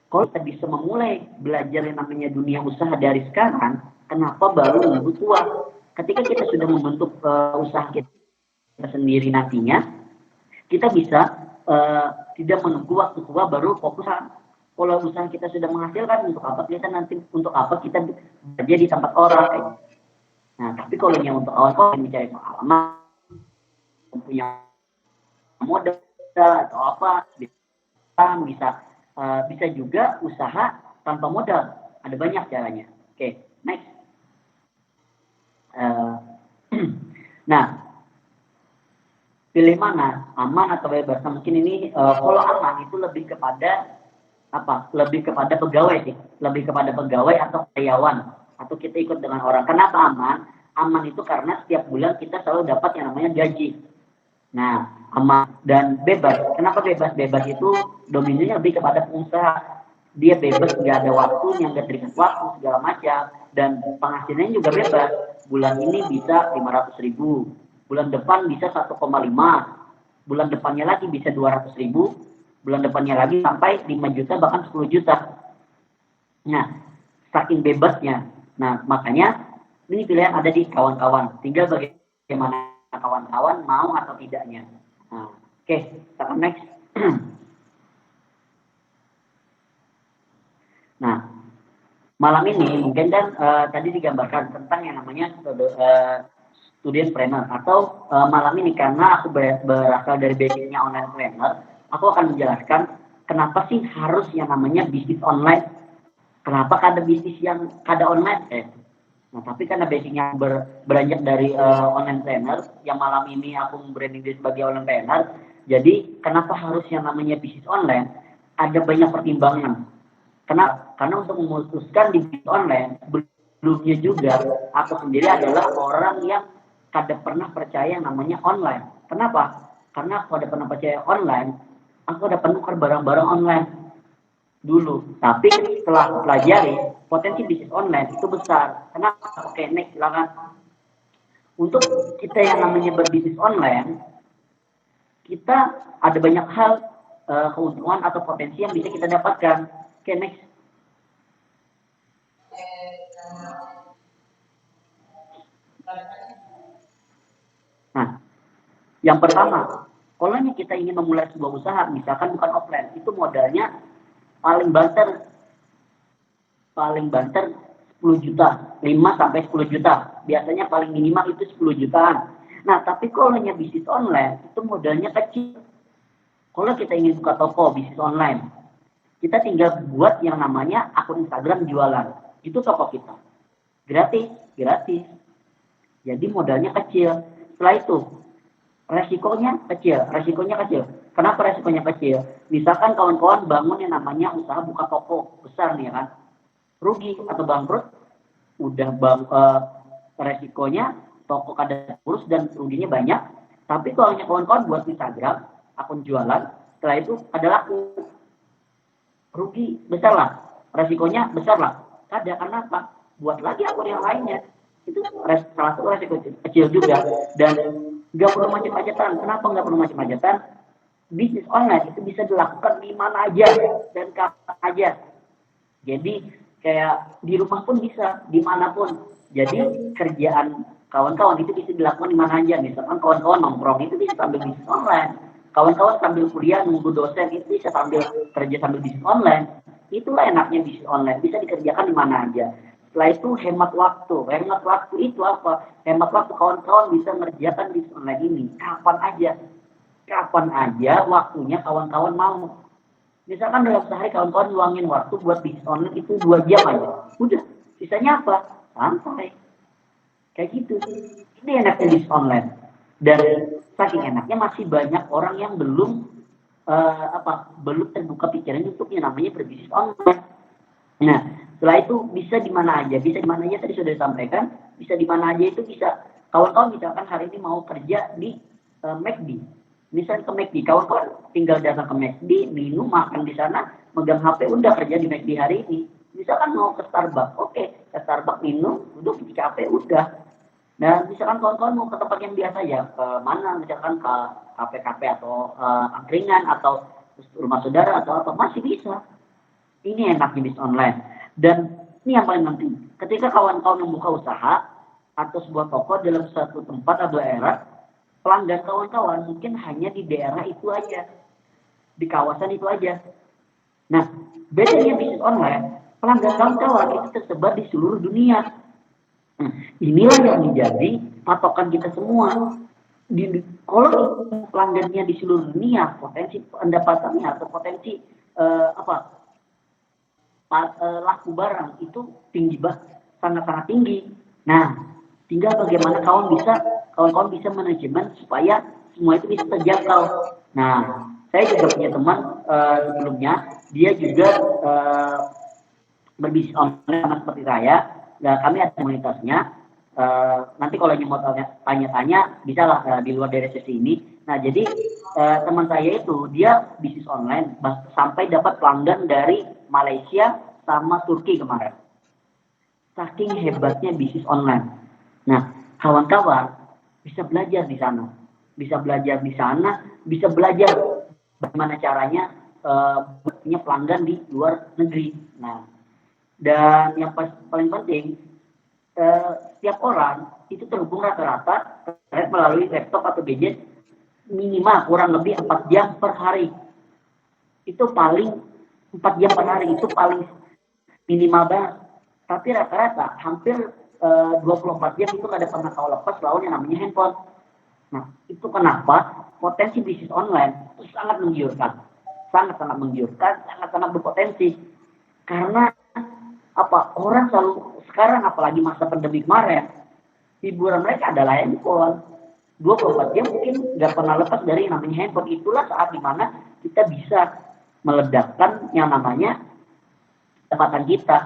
kalau kita bisa memulai belajar yang namanya dunia usaha dari sekarang, kenapa baru nunggu tua? Ketika kita sudah membentuk usaha kita sendiri nantinya, kita bisa tidak menunggu waktu tua baru fokus. Kalau usaha kita sudah menghasilkan, untuk apa kita bekerja di tempat orang? Nah, tapi kalau yang untuk awal mencari pengalaman, punya modal atau apa, bisa juga usaha tanpa modal. Ada banyak caranya. Oke, next. Nah, pilih mana? Aman atau bebas? Nah, mungkin ini kalau aman itu lebih kepada apa? Lebih kepada pegawai sih. Lebih kepada pegawai atau karyawan. Atau kita ikut dengan orang. Kenapa aman? Aman itu karena setiap bulan kita selalu dapat yang namanya gaji. Nah, aman dan bebas. Kenapa bebas? Bebas itu dominasinya lebih kepada pengusaha. Dia bebas, nggak ada waktunya, nggak terikat waktu segala macam, dan penghasilannya juga bebas. Bulan ini bisa 500.000, bulan depan bisa 1,5, bulan depannya lagi bisa 200.000, bulan depannya lagi sampai 5 juta bahkan 10 juta. Nah, saking bebasnya. Nah, makanya ini pilihan ada di kawan-kawan. Tinggal bagaimana kawan-kawan mau atau tidaknya. Nah, oke, kita next. Nah, malam ini mungkin kan tadi digambarkan tentang yang namanya student planner atau malam ini karena aku berasal dari basicnya online planner, aku akan menjelaskan kenapa sih harus yang namanya bisnis online. Kenapa ada bisnis yang ada online? Nah, tapi karena basicnya beranjak dari online planner, yang malam ini aku branding diri sebagai online planner, jadi kenapa harus yang namanya bisnis online? Ada banyak pertimbangan. Karena untuk memutuskan di bisnis online, belumnya juga aku sendiri adalah orang yang kada pernah percaya yang namanya online. Kenapa? Karena aku ada pernah percaya online, aku ada penukar barang-barang online dulu. Tapi setelah aku pelajari, potensi bisnis online itu besar. Kenapa? Oke, next silakan. Untuk kita yang namanya berbisnis online, kita ada banyak hal keuntungan atau potensi yang bisa kita dapatkan. Oke, next. Nah, yang pertama, kalau kita ingin memulai sebuah usaha, misalkan bukan offline, itu modalnya paling banter 10 juta, 5 sampai 10 juta. Biasanya paling minimal itu 10 jutaan. Nah, tapi kalau bisnis online, itu modalnya kecil. Kalau kita ingin buka toko bisnis online, kita tinggal buat yang namanya akun Instagram jualan. Itu toko kita. Gratis. Jadi modalnya kecil. Setelah itu, resikonya kecil. Kenapa resikonya kecil? Misalkan kawan-kawan bangun yang namanya usaha buka toko besar nih kan, rugi atau bangkrut, udah resikonya toko kada urus dan ruginya banyak. Tapi kalau kawan-kawan buat Instagram akun jualan, setelah itu ada laku, rugi besar lah, resikonya besar lah. Kada, karena apa? Buat lagi akun yang lainnya. Itu salah satu resiko kecil juga. Dan nggak perlu macet-macetan. Kenapa nggak perlu macet-macetan? bisnis online itu bisa dilakukan di mana aja dan kapan aja. Jadi kayak di rumah pun bisa, dimanapun. Jadi kerjaan kawan-kawan itu bisa dilakukan di mana aja. Misalkan kawan-kawan nongkrong itu bisa sambil bisnis online. Kawan-kawan sambil kuliah nunggu dosen itu bisa sambil kerja sambil bisnis online. Itulah enaknya bisnis online, bisa dikerjakan di mana aja. Setelah itu hemat waktu. Hemat waktu itu apa? Hemat waktu kawan-kawan bisa mengerjakan bisnis online ini kapan aja. Kapan aja waktunya kawan-kawan mau. Misalkan dalam sehari kawan-kawan luangin waktu buat bisnis online itu 2 jam aja. Udah, sisanya apa? Santai. Kayak gitu. Ini enaknya bisnis online. Dan saking enaknya masih banyak orang yang belum belum terbuka pikirannya untuk yang namanya berbisnis online. Nah, setelah itu bisa di mana aja, tadi sudah disampaikan, bisa di mana aja itu bisa. Kawan-kawan misalkan hari ini mau kerja di McD, misalnya ke McD, kawan-kawan tinggal datang ke McD, minum, makan di sana, megang HP, udah kerja di McD hari ini. Misalkan mau ke Starbucks, oke, ke Starbucks minum, duduk di kafe, udah. Dan misalkan kawan-kawan mau ke tempat yang biasa ya, ke mana, misalkan ke kafe-kafe atau angkringan atau rumah saudara atau apa, masih bisa. Ini enaknya bisnis online. Dan ini yang paling penting, ketika kawan-kawan membuka usaha atau sebuah toko dalam suatu tempat atau daerah, pelanggan kawan-kawan mungkin hanya di daerah itu aja, di kawasan itu aja. Nah, bedanya bisnis online, pelanggan kawan-kawan itu tersebar di seluruh dunia. Nah, inilah yang menjadi patokan kita semua. Kalau pelanggannya di seluruh dunia, potensi pendapatannya atau potensi laku barang itu tinggi banget, sangat-sangat tinggi. Nah, tinggal bagaimana kawan-kawan bisa manajemen supaya semua itu bisa terjangkau. Nah, saya juga punya teman sebelumnya, dia juga berbisnis online sama seperti saya. Nah, kami ada komunitasnya. Nanti kalau ingin mau tanya-tanya, bisa lah di luar dari sesi ini. Nah, jadi teman saya itu dia bisnis online sampai dapat pelanggan dari Malaysia sama Turki kemarin. Saking hebatnya bisnis online. Nah, kawan-kawan bisa belajar di sana, bisa belajar bagaimana caranya punya pelanggan di luar negeri. Nah, dan yang paling penting, setiap orang itu terhubung rata-rata melalui laptop atau gadget minimal kurang lebih 4 jam per hari. Itu paling 4 jam per hari itu paling minimal banget. Tapi rata-rata hampir 24 jam itu kada pernah kau lepas lawan yang namanya handphone. Nah, itu kenapa potensi bisnis online itu sangat menggiurkan. Sangat-sangat menggiurkan, sangat-sangat berpotensi. Karena orang selalu sekarang, apalagi masa pandemi kemarin, hiburan mereka adalah handphone. 24 jam mungkin nggak pernah lepas dari yang namanya handphone. Itulah saat dimana kita bisa meledakkan yang namanya pendapatan kita.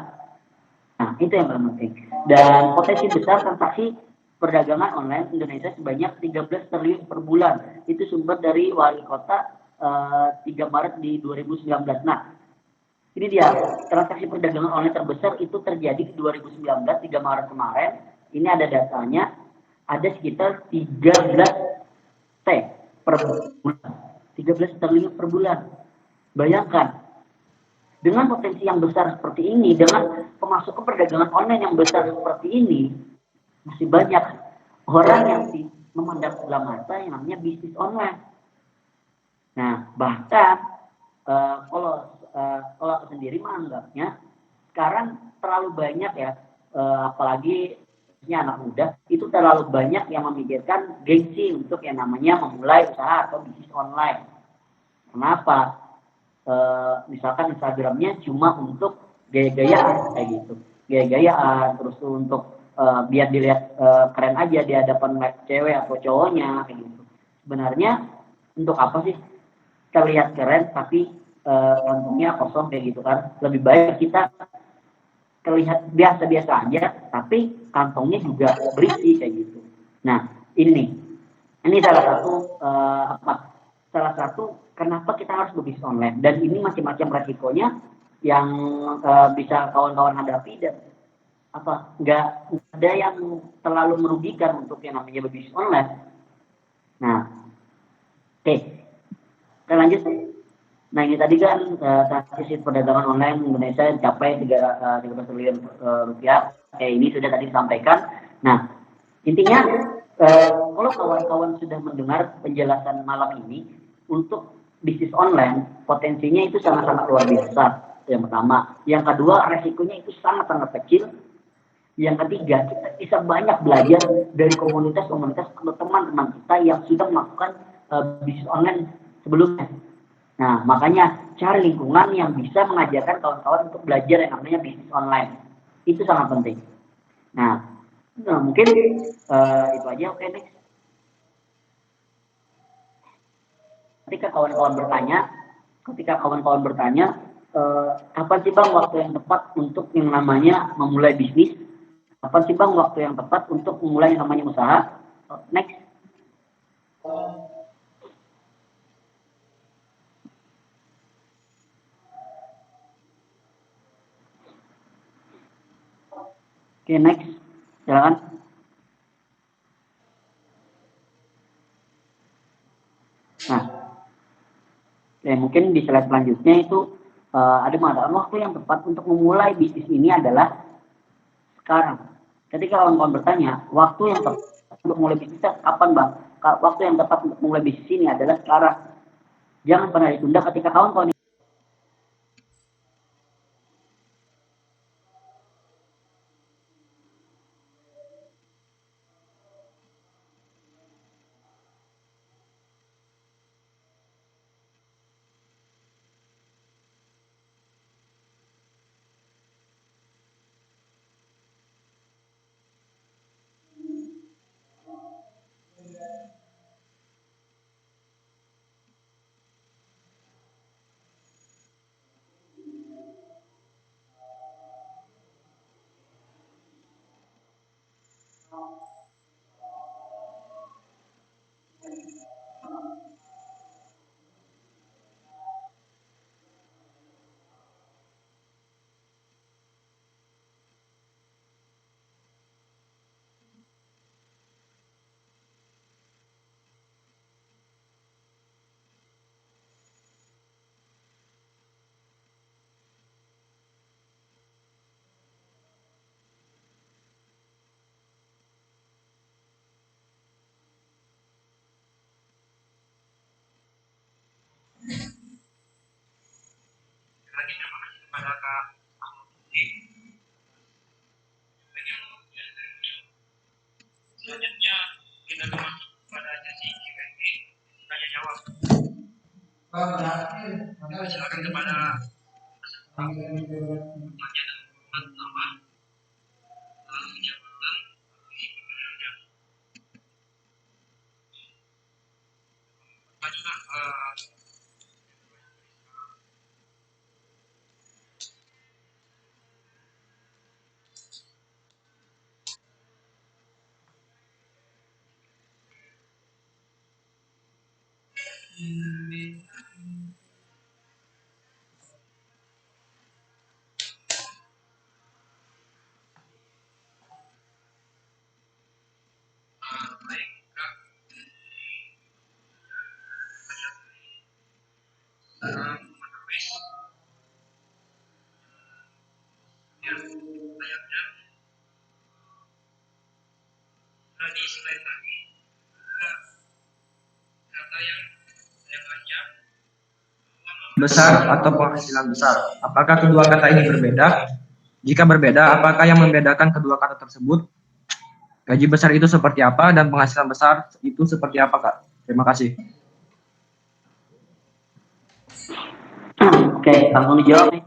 Nah, itu yang paling penting. Dan potensi besar transaksi perdagangan online Indonesia sebanyak 13 triliun per bulan. Itu sumber dari Wali Kota 3 Maret di 2019. Nah, ini dia, transaksi perdagangan online terbesar itu terjadi di 2019, 3 Maret kemarin. Ini ada datanya, ada sekitar 13 T per bulan. 13 triliun per bulan. Bayangkan, dengan potensi yang besar seperti ini, dengan pemasukan perdagangan online yang besar seperti ini, masih banyak orang yang memandang sebelah mata yang namanya bisnis online. Nah, bahkan kalau aku sendiri menganggapnya sekarang terlalu banyak ya, apalagi anak muda itu terlalu banyak yang memikirkan gengsi untuk yang namanya memulai usaha atau bisnis online. Kenapa? Misalkan Instagramnya cuma untuk gaya-gayaan kayak gitu, gaya-gayaan, terus untuk biar dilihat keren aja di hadapan cewek atau cowoknya kayak gitu. Sebenarnya untuk apa sih terlihat keren tapi kantongnya kosong kayak gitu kan? Lebih baik kita terlihat biasa-biasa aja tapi kantongnya juga berisi kayak gitu. Nah, ini salah satu kenapa kita harus berbisnis online, dan ini macam-macam resikonya yang bisa kawan-kawan hadapi, dan nggak ada yang terlalu merugikan untuk yang namanya berbisnis online. Nah, oke. Kita lanjut. Nah ini tadi kan transaksi perdagangan online Indonesia capai 13 triliun rupiah. Ini sudah tadi disampaikan. Nah intinya kalau kawan-kawan sudah mendengar penjelasan malam ini untuk bisnis online, potensinya itu sangat-sangat luar biasa. Yang pertama, yang kedua resikonya itu sangat-sangat kecil. Yang ketiga, kita bisa banyak belajar dari komunitas-komunitas atau teman-teman kita yang sudah melakukan bisnis online sebelumnya. Nah, makanya cari lingkungan yang bisa mengajarkan kawan-kawan untuk belajar yang namanya bisnis online. Itu sangat penting. Nah mungkin itu aja. Oke, next. Ketika kawan-kawan bertanya, kapan sih Bang waktu yang tepat untuk yang namanya memulai bisnis? Kapan sih Bang waktu yang tepat untuk memulai yang namanya usaha? Next. Oke, next. Silakan. Nah, mungkin di slide selanjutnya itu ada mengatakan waktu yang tepat untuk memulai bisnis ini adalah sekarang. Ketika kawan-kawan bertanya, waktu yang tepat untuk mulai bisnis kapan Bang? Waktu yang tepat untuk mulai bisnis ini adalah sekarang. Jangan pernah ditunda ketika kawan-kawan lagi terima kasih kepada Kak Ahmad. Selanjutnya kita masuk pada sesi Q&A, tanya jawab. Silakan kepada di slide tadi kata yang saya baca besar atau penghasilan besar. Apakah kedua kata ini berbeda? Jika berbeda, apakah yang membedakan kedua kata tersebut? Gaji besar itu seperti apa dan penghasilan besar itu seperti apa, Kak? Terima kasih. Oke, langsung dijawab nih.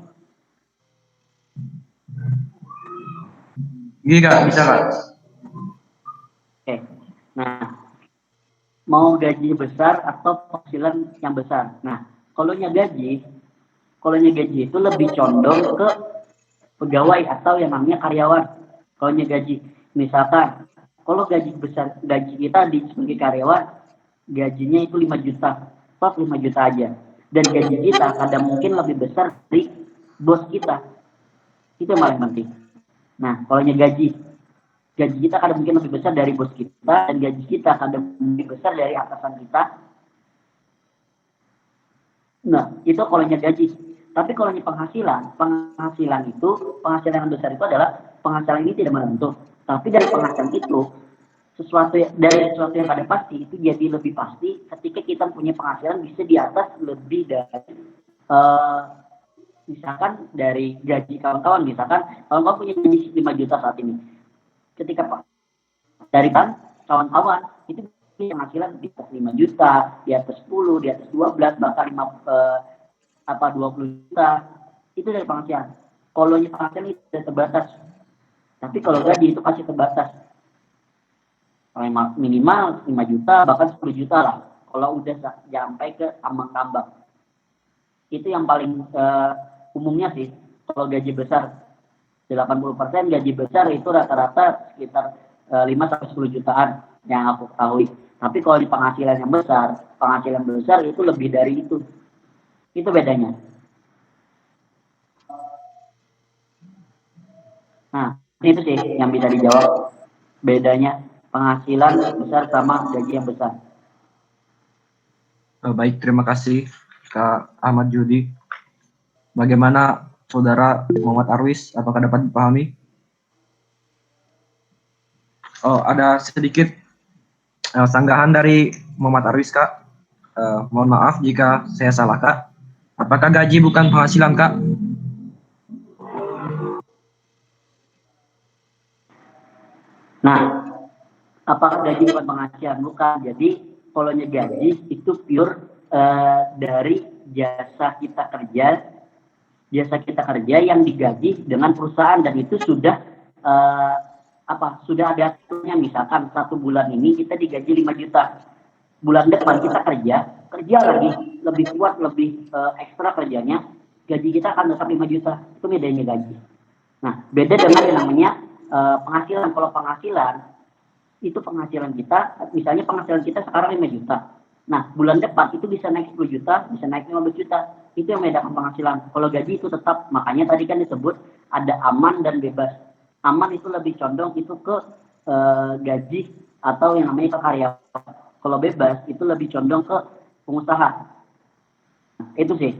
Gini Kak, bisa Kak? Oke, nah mau gaji besar atau penghasilan yang besar. Nah, kalau gaji itu lebih condong ke pegawai atau yang namanya karyawan. Kalau gaji, misalkan, kalau gaji kita sebagai karyawan, gajinya itu 5 juta, top 5 juta aja. Dan gaji kita kadang mungkin lebih besar dari bos kita. Itu yang paling penting. Nah, kalau gaji kita kadang mungkin lebih besar dari bos kita, dan gaji kita kadang lebih besar dari atasan kita. Nah, itu kalau gaji. Tapi kalau penghasilan, penghasilan yang besar itu adalah penghasilan ini tidak menentu. Tapi dari penghasilan itu, dari sesuatu yang ada pasti itu jadi lebih pasti ketika kita punya penghasilan bisa di atas lebih dari eh, misalkan dari gaji kawan-kawan, misalkan kawan-kawan punya gaji 5 juta saat ini. Ketika dari kawan-kawan itu penghasilan di atas 5 juta, di atas 10, di atas 12, bahkan 20 juta. Itu dari penghasilan. Kalau penghasilan itu tidak terbatas. Tapi kalau gaji itu pasti terbatas. Minimal 5 juta, bahkan 10 juta lah. Kalau udah sampai ke ambang-ambang. Itu yang paling umumnya sih. Kalau gaji besar, 80% gaji besar itu rata-rata sekitar 5-10 jutaan yang aku ketahui. Tapi kalau di penghasilan besar itu lebih dari itu. Itu bedanya. Nah, itu sih yang bisa dijawab. Bedanya penghasilan besar sama gaji yang besar. Baik, terima kasih Kak Ahmad Judi. Bagaimana Saudara Muhammad Arwis? Apakah dapat dipahami? Oh, ada sedikit sanggahan dari Muhammad Arwis, Kak. Mohon maaf jika saya salah, Kak. Apakah gaji bukan penghasilan, Kak? Nah, apakah gaji bukan penghasilan? Bukan. Jadi, kalau gaji itu pure dari jasa kita kerja yang digaji dengan perusahaan, dan itu sudah sudah ada aturannya. Misalkan 1 bulan ini kita digaji 5 juta, bulan depan kita kerja lagi lebih kuat, lebih ekstra kerjanya, gaji kita akan tetap 5 juta. Itu bedanya gaji. Nah, beda dengan yang namanya penghasilan. Kalau penghasilan itu penghasilan kita, misalnya penghasilan kita sekarang 5 juta. Nah, bulan depan itu bisa naik 10 juta, bisa naik 15 juta. Itu yang membedakan penghasilan. Kalau gaji itu tetap, makanya tadi kan disebut ada aman dan bebas. Aman itu lebih condong itu ke gaji atau yang namanya ke karyawan. Kalau bebas itu lebih condong ke pengusaha. Nah, itu sih.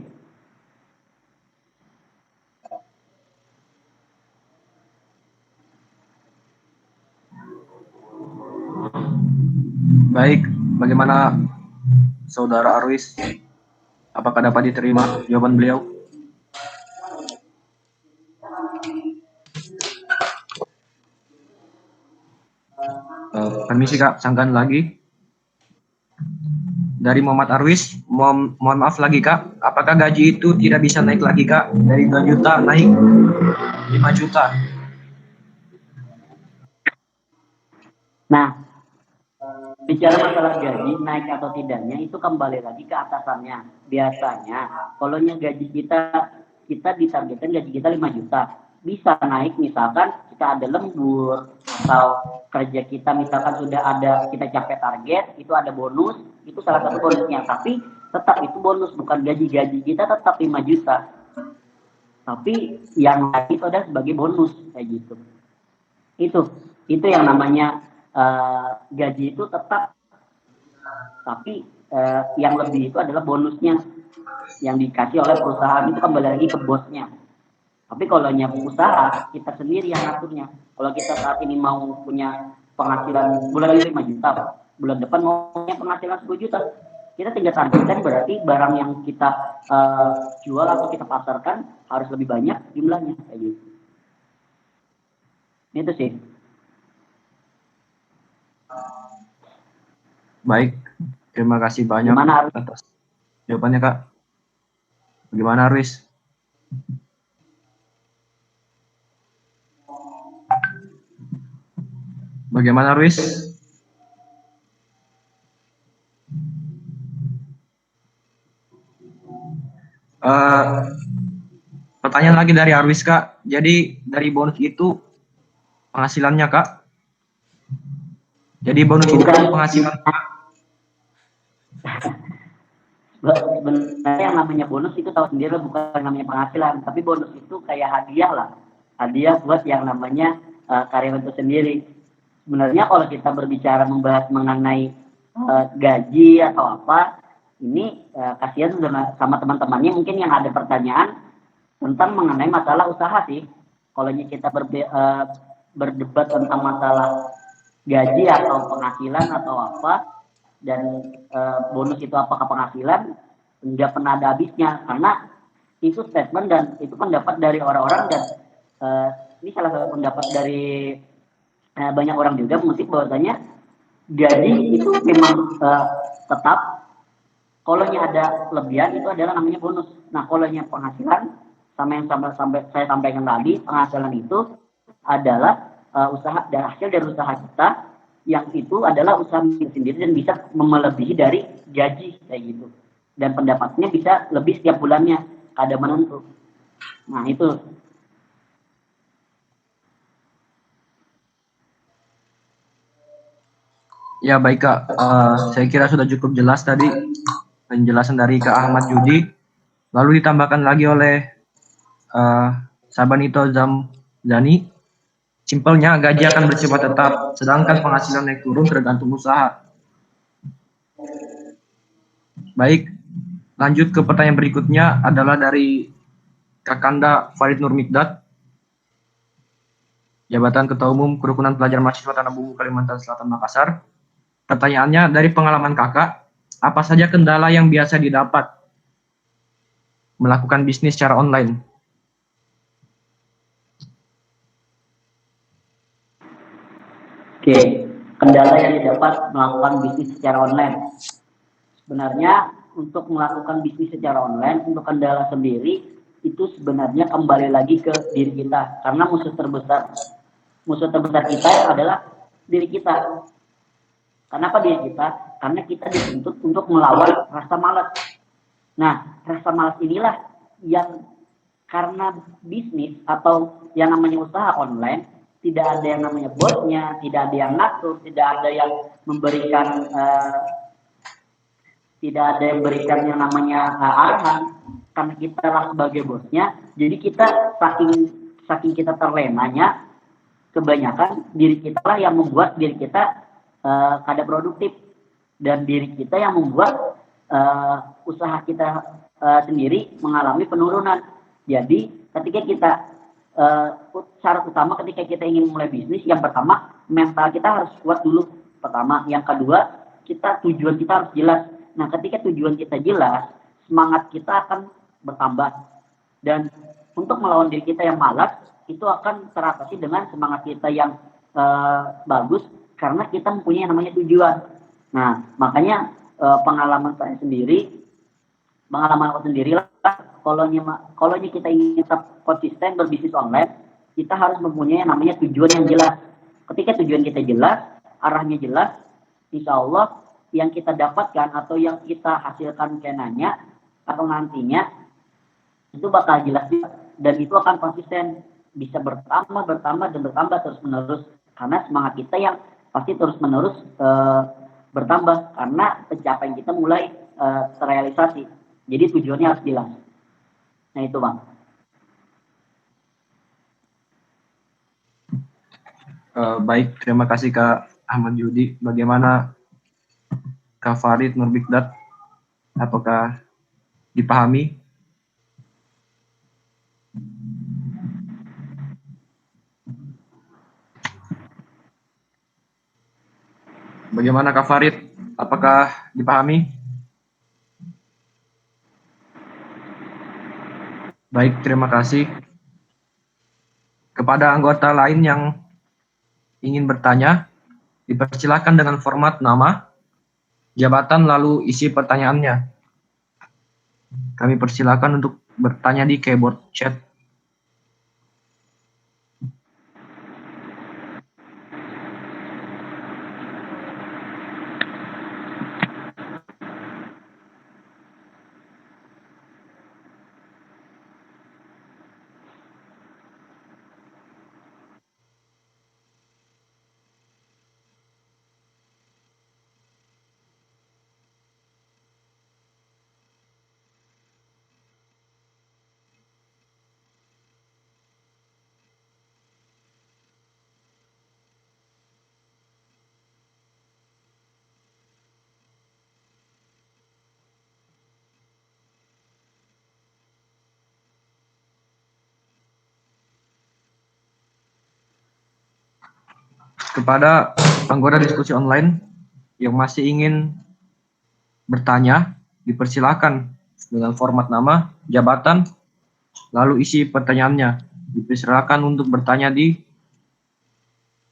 Baik, bagaimana Saudara Arwis? Apakah dapat diterima jawaban beliau? Permisi Kak, sanggahan lagi. Dari Muhammad Arwis, mohon maaf lagi Kak, apakah gaji itu tidak bisa naik lagi Kak? Dari 2 juta naik 5 juta. Nah, bicara masalah gaji naik atau tidaknya itu kembali lagi ke atasannya. Biasanya kalau gaji kita ditargetkan gaji kita 5 juta, bisa naik misalkan kita ada lembur atau kerja kita misalkan sudah ada, kita capai target, itu ada bonus, itu salah satu bonusnya. Tapi tetap itu bonus, bukan gaji kita tetap 5 juta. Tapi yang lain itu ada sebagai bonus kayak gitu. Itu yang namanya gaji itu tetap, tapi yang lebih itu adalah bonusnya yang dikasih oleh perusahaan, itu kembali lagi ke bosnya. Tapi kalau usaha, kita sendiri yang aturnya. Kalau kita saat ini mau punya penghasilan bulan ini 5 juta, bulan depan mau punya penghasilan 10 juta, kita tinggal targetkan, berarti barang yang kita jual atau kita pasarkan harus lebih banyak jumlahnya kayak gitu. Itu sih. Baik, terima kasih banyak atas jawabannya Kak. Bagaimana Arwis? Bagaimana Arwis? Pertanyaan lagi dari Arwis Kak. Jadi dari bonus itu penghasilannya Kak? Jadi bonus itu penghasilan Kak? Sebenarnya yang namanya bonus itu tahu sendiri, bukan namanya penghasilan, tapi bonus itu kayak hadiah lah, hadiah buat yang namanya karyawan itu sendiri. Sebenarnya kalau kita berbicara membahas mengenai gaji atau apa, ini kasihan sama teman-temannya mungkin yang ada pertanyaan tentang mengenai masalah usaha sih. Kalau kita berdebat tentang masalah gaji atau penghasilan atau apa, dan bonus itu apakah penghasilan, nggak pernah ada habisnya, karena itu statement dan itu pendapat dari orang-orang, dan ini salah satu pendapat dari banyak orang juga mengutip bahwasanya gaji itu memang tetap, kalau ada lebihan itu adalah namanya bonus. Nah, kalau penghasilan sama yang sampai saya sampaikan tadi, penghasilan itu adalah usaha dan hasil dari usaha kita, yang itu adalah usaha sendiri dan bisa melebihi dari gaji kayak gitu. Dan pendapatnya bisa lebih setiap bulannya, ada menentu. Nah, itu. Ya baik Kak, saya kira sudah cukup jelas tadi penjelasan dari Kak Ahmad Yudi. Lalu ditambahkan lagi oleh Sabanito Zamzani. Simpelnya gaji akan bersifat tetap, sedangkan penghasilan naik turun tergantung usaha. Baik, lanjut ke pertanyaan berikutnya adalah dari Kakanda Farid Nurmikdad, Jabatan Ketua Umum Kerukunan Pelajar Mahasiswa Tanah Bumbu Kalimantan Selatan Makassar. Pertanyaannya, dari pengalaman kakak, apa saja kendala yang biasa didapat melakukan bisnis secara online? Oke, kendala yang didapat melakukan bisnis secara online. Sebenarnya untuk melakukan bisnis secara online, untuk kendala sendiri itu sebenarnya kembali lagi ke diri kita, karena musuh terbesar kita adalah diri kita. Kenapa diri kita? Karena kita dituntut untuk melawan rasa malas. Nah, rasa malas inilah yang karena bisnis atau yang namanya usaha online, tidak ada yang namanya bosnya, tidak ada yang ngatur, tidak ada yang memberikan tidak ada yang berikan yang namanya arahan, karena kita lah sebagai bosnya. Jadi kita saking kita terlenanya, kebanyakan diri kita lah yang membuat diri kita kada produktif, dan diri kita yang membuat usaha kita sendiri mengalami penurunan. Jadi ketika kita syarat utama ketika kita ingin mulai bisnis, yang pertama mental kita harus kuat dulu pertama, yang kedua tujuan kita harus jelas. Nah, ketika tujuan kita jelas, semangat kita akan bertambah, dan untuk melawan diri kita yang malas itu akan teratasi dengan semangat kita yang bagus, karena kita mempunyai yang namanya tujuan. Nah, makanya pengalaman aku sendiri lah, kalau kita ingin tetap konsisten berbisnis online, kita harus mempunyai yang namanya tujuan yang jelas. Ketika tujuan kita jelas, arahnya jelas, insya Allah yang kita dapatkan atau yang kita hasilkan kenanya atau nantinya itu bakal jelas, dan itu akan konsisten, bisa bertambah terus menerus, karena semangat kita yang pasti terus menerus bertambah, karena pencapaian kita mulai terrealisasi. Jadi tujuannya harus jelas. Nah, itu Bang. Baik, terima kasih Kak Ahmad Yudi. Bagaimana Kak Farid Nurbikdat? Apakah dipahami? Bagaimana Kak Farid? Apakah dipahami? Baik, terima kasih. Kepada anggota lain yang ingin bertanya, dipersilakan dengan format nama, jabatan, lalu isi pertanyaannya. Kami persilakan untuk bertanya di keyboard chat. kepada anggota diskusi online yang masih ingin bertanya, dipersilakan dengan format nama, jabatan, lalu isi pertanyaannya. Dipersilakan untuk bertanya di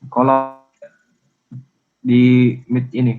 kolom di Meet ini.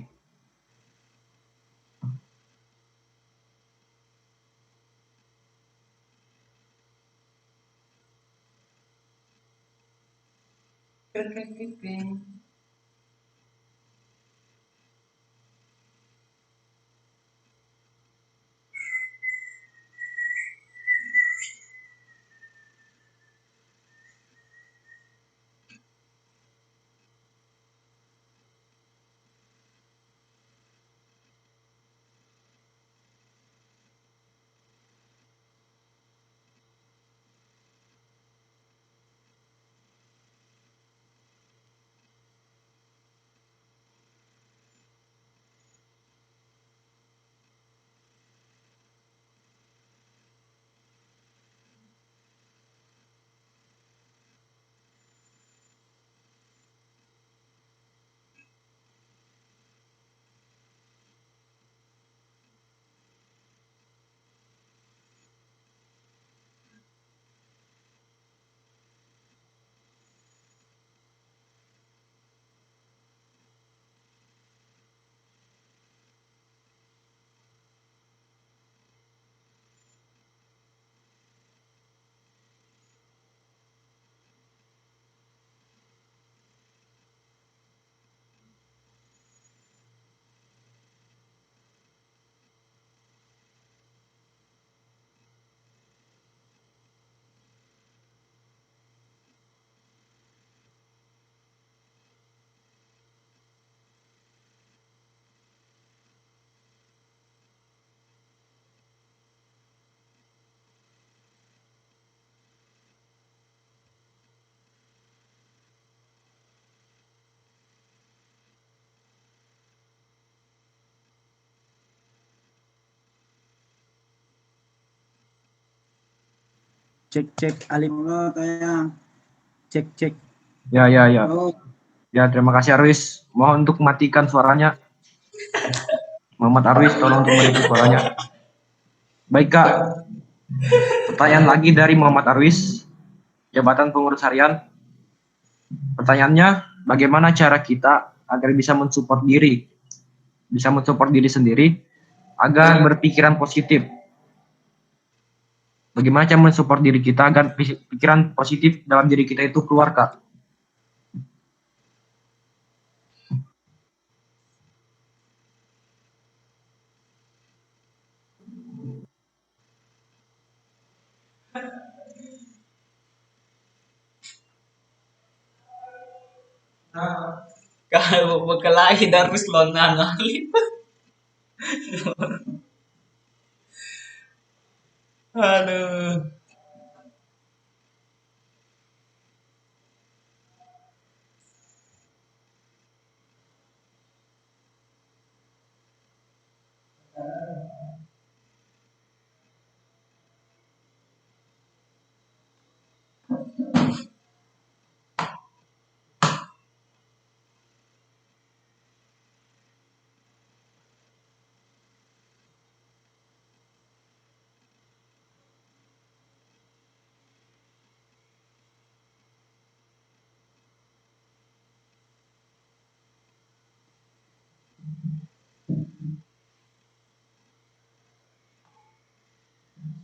Cek Alif. Oh, tayang. Cek. Ya. Oh, Ya, terima kasih Arwis. Mohon untuk matikan suaranya. Muhammad Arwis, tolong untuk matikan suaranya. Baik, Kak. Pertanyaan lagi dari Muhammad Arwis, jabatan pengurus harian. Pertanyaannya, bagaimana cara kita agar bisa mensupport diri sendiri, agar berpikiran positif. Bagaimana cara mensupport diri kita agar pikiran positif dalam diri kita itu keluar, Kak? Kalau berkelahi darus lonan Alif. Aduh.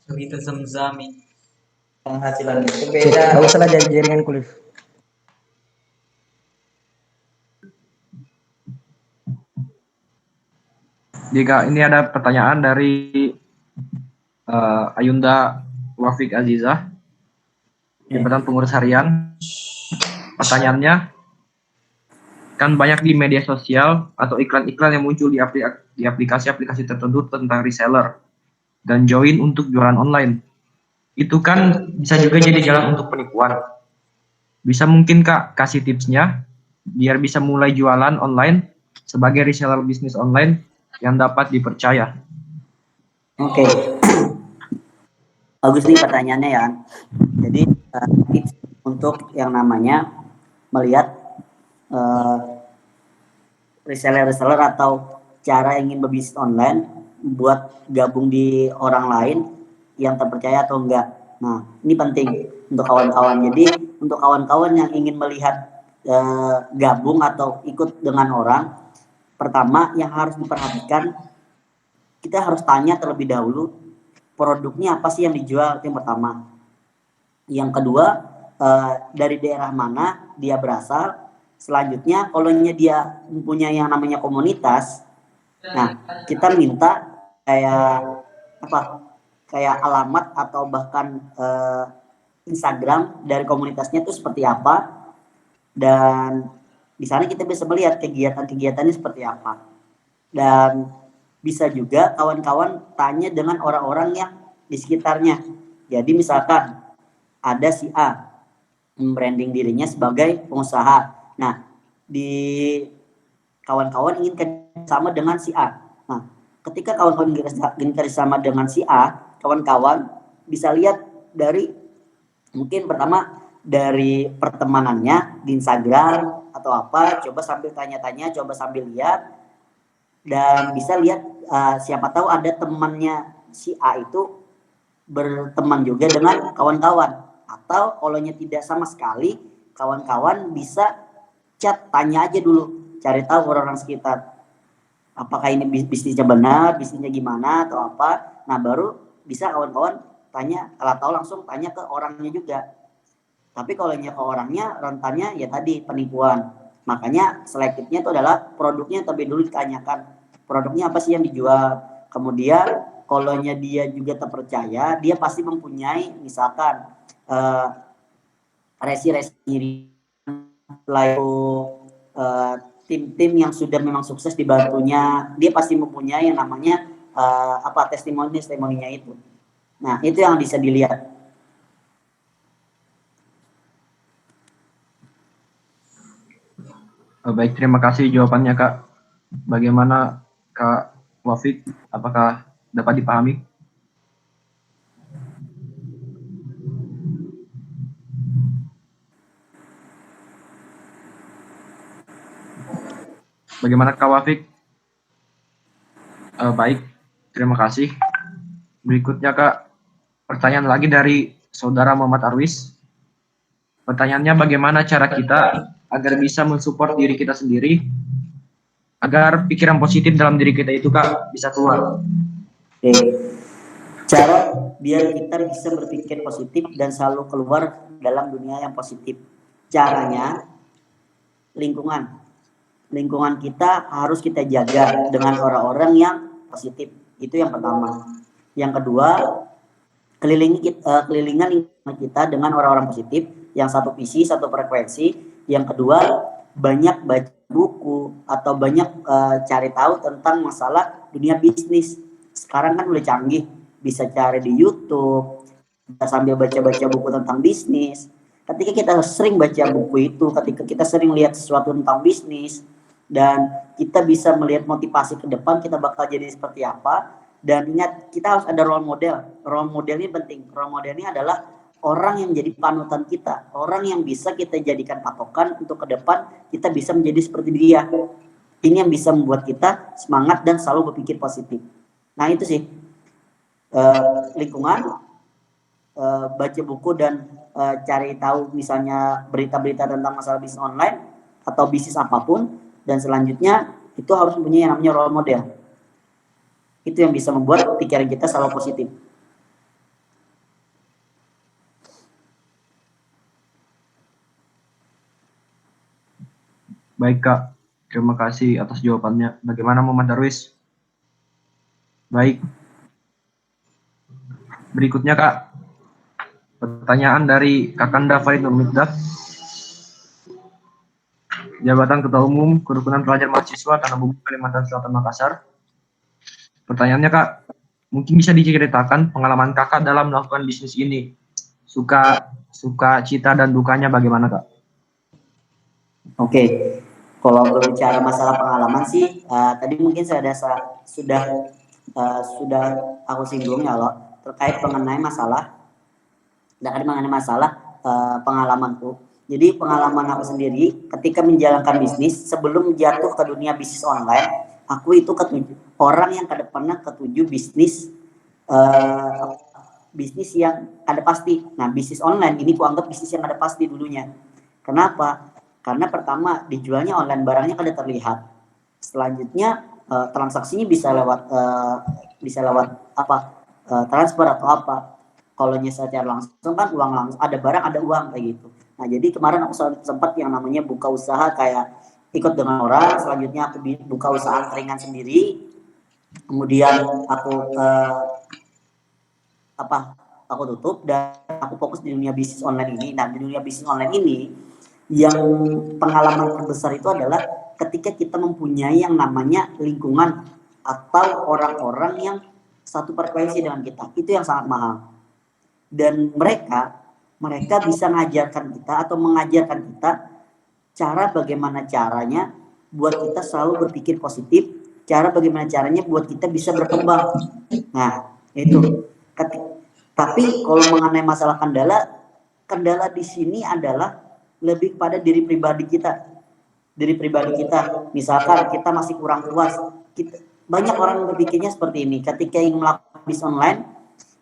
Cerita Zamzami. Penghasilan itu beda. Gak usah lah jaringan kuliah. Jika ini ada pertanyaan dari Ayunda Wafik Azizah, jabatan pengurus harian. Pertanyaannya, kan banyak di media sosial atau iklan-iklan yang muncul di aplikasi-aplikasi tertentu tentang reseller dan join untuk jualan online. Itu kan bisa juga jadi jalan untuk penipuan. Bisa mungkin Kak kasih tipsnya biar bisa mulai jualan online sebagai reseller bisnis online yang dapat dipercaya. Oke. Bagus nih pertanyaannya ya. Jadi tips untuk yang namanya melihat eh, reseller atau cara ingin berbisnis online buat gabung di orang lain yang terpercaya atau enggak. Nah, ini penting untuk kawan-kawan. Jadi untuk kawan-kawan yang ingin melihat gabung atau ikut dengan orang, pertama yang harus diperhatikan, kita harus tanya terlebih dahulu produknya apa sih yang dijual, itu yang pertama. Yang kedua, dari daerah mana dia berasal. Selanjutnya, kalau dia mempunyai yang namanya komunitas, nah kita minta kayak alamat atau bahkan Instagram dari komunitasnya itu seperti apa, dan di sana kita bisa melihat kegiatan-kegiatannya seperti apa. Dan bisa juga kawan-kawan tanya dengan orang-orang yang di sekitarnya. Jadi misalkan ada si A membranding dirinya sebagai pengusaha. Nah, di kawan-kawan ingin kerjasama dengan si A. Nah, ketika kawan-kawan ingin kerjasama dengan si A, kawan-kawan bisa lihat dari mungkin pertama dari pertemanannya di Instagram atau apa, coba sambil tanya-tanya, coba sambil lihat, dan bisa lihat siapa tahu ada temannya si A itu berteman juga dengan kawan-kawan. Atau kalau tidak sama sekali, kawan-kawan bisa chat, tanya aja dulu, cari tahu orang-orang sekitar. Apakah ini bisnisnya benar, bisnisnya gimana, atau apa. Nah, baru bisa kawan-kawan tanya, atau langsung tanya ke orangnya juga. Tapi kalau ke orangnya, rentannya ya tadi, penipuan. Makanya selektifnya itu adalah produknya terlebih dulu ditanyakan. Produknya apa sih yang dijual. Kemudian, kalau dia juga terpercaya, dia pasti mempunyai misalkan resi-resi lalu tim-tim yang sudah memang sukses dibantunya, dia pasti mempunyai yang namanya testimoninya itu. Nah, itu yang bisa dilihat. Baik, terima kasih jawabannya Kak. Bagaimana Kak Wafik? Apakah dapat dipahami? Bagaimana Kak Wafik? Baik, terima kasih. Berikutnya Kak, pertanyaan lagi dari Saudara Muhammad Arwis. Pertanyaannya, bagaimana cara kita agar bisa mensupport diri kita sendiri, agar pikiran positif dalam diri kita itu Kak bisa keluar? Oke. Cara biar kita bisa berpikir positif dan selalu keluar dalam dunia yang positif. Caranya, lingkungan kita harus kita jaga dengan orang-orang yang positif. Itu yang pertama. Yang kedua, kelilingan lingkungan kita dengan orang-orang positif yang satu visi, satu frekuensi. Yang kedua, banyak baca buku atau banyak cari tahu tentang masalah dunia bisnis. Sekarang kan udah canggih, bisa cari di YouTube, bisa sambil baca-baca buku tentang bisnis. Ketika kita sering baca buku itu, ketika kita sering lihat sesuatu tentang bisnis, dan kita bisa melihat motivasi ke depan kita bakal jadi seperti apa. Dan ingat, kita harus ada role model. Role model ini penting. Role model ini adalah orang yang menjadi panutan kita, orang yang bisa kita jadikan patokan untuk ke depan kita bisa menjadi seperti dia. Ini yang bisa membuat kita semangat dan selalu berpikir positif. Nah, itu sih, lingkungan, baca buku dan cari tahu misalnya berita-berita tentang masalah bisnis online atau bisnis apapun. Dan selanjutnya itu harus mempunyai yang namanya role model. Itu yang bisa membuat pikiran kita selalu positif. Baik Kak, terima kasih atas jawabannya. Bagaimana Muhammad Darwis? Baik. Berikutnya Kak, pertanyaan dari Kakanda Farid Nurmiddah, Jabatan Ketua Umum Kerukunan Pelajar Mahasiswa Tanah Bumbu Kalimantan Selatan Makassar. Pertanyaannya Kak, mungkin bisa diceritakan pengalaman Kakak dalam melakukan bisnis ini. Suka cita dan dukanya bagaimana Kak? Oke, kalau berbicara masalah pengalaman sih, tadi mungkin sudah aku singgung ya loh, terkait mengenai masalah pengalamanku. Jadi pengalaman aku sendiri ketika menjalankan bisnis sebelum jatuh ke dunia bisnis online, aku itu orang yang kedepannya ketujuh bisnis eh, bisnis yang ada pasti. Nah, bisnis online ini kuanggap bisnis yang ada pasti dulunya. Kenapa? Karena pertama dijualnya online, barangnya kada terlihat. Selanjutnya transaksinya bisa lewat apa? Transfer atau apa. Kalau secara langsung kan uang langsung, ada barang ada uang kayak gitu. Nah, jadi kemarin aku sempat yang namanya buka usaha kayak ikut dengan orang, selanjutnya aku buka usaha angkringan sendiri, kemudian aku tutup dan aku fokus di dunia bisnis online ini. Nah, di dunia bisnis online ini yang pengalaman terbesar itu adalah ketika kita mempunyai yang namanya lingkungan atau orang-orang yang satu frekuensi dengan kita, itu yang sangat mahal. Dan mereka bisa mengajarkan kita atau mengajarkan kita cara bagaimana caranya buat kita selalu berpikir positif, cara bagaimana caranya buat kita bisa berkembang. Nah, itu. Tapi kalau mengenai masalah kendala di sini adalah lebih pada diri pribadi kita. Misalkan kita masih kurang puas. Banyak orang yang berpikirnya seperti ini. Ketika ingin melakukan bisnis online,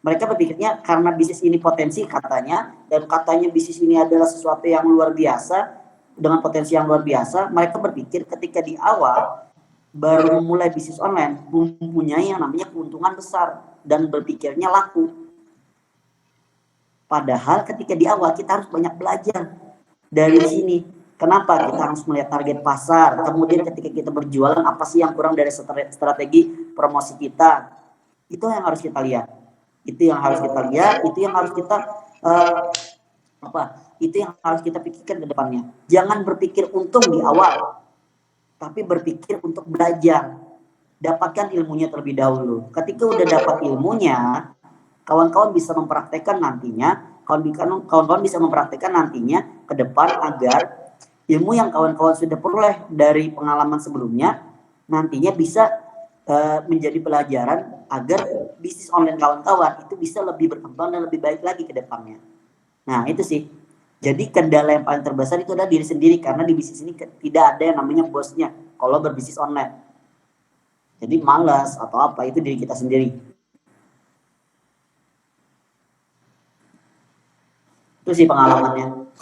mereka berpikirnya karena bisnis ini potensi katanya, dan katanya bisnis ini adalah sesuatu yang luar biasa, dengan potensi yang luar biasa, mereka berpikir ketika di awal baru mulai bisnis online, mempunyai yang namanya keuntungan besar, dan berpikirnya laku. Padahal ketika di awal kita harus banyak belajar dari sini. Kenapa? Kita harus melihat target pasar, kemudian ketika kita berjualan, apa sih yang kurang dari strategi promosi kita. Itu yang harus kita lihat. Itu yang harus kita pikirkan ke depannya. Jangan berpikir untung di awal, tapi berpikir untuk belajar. Dapatkan ilmunya terlebih dahulu. Ketika udah dapat ilmunya, kawan-kawan bisa mempraktekkan nantinya, kawan-kawan bisa mempraktekkan nantinya ke depan agar ilmu yang kawan-kawan sudah peroleh dari pengalaman sebelumnya nantinya bisa menjadi pelajaran agar bisnis online kawan-kawan itu bisa lebih berkembang dan lebih baik lagi ke depannya. Nah, itu sih. Jadi kendala yang paling terbesar itu adalah diri sendiri, karena di bisnis ini tidak ada yang namanya bosnya kalau berbisnis online. Jadi malas atau apa, itu diri kita sendiri. Itu sih pengalamannya.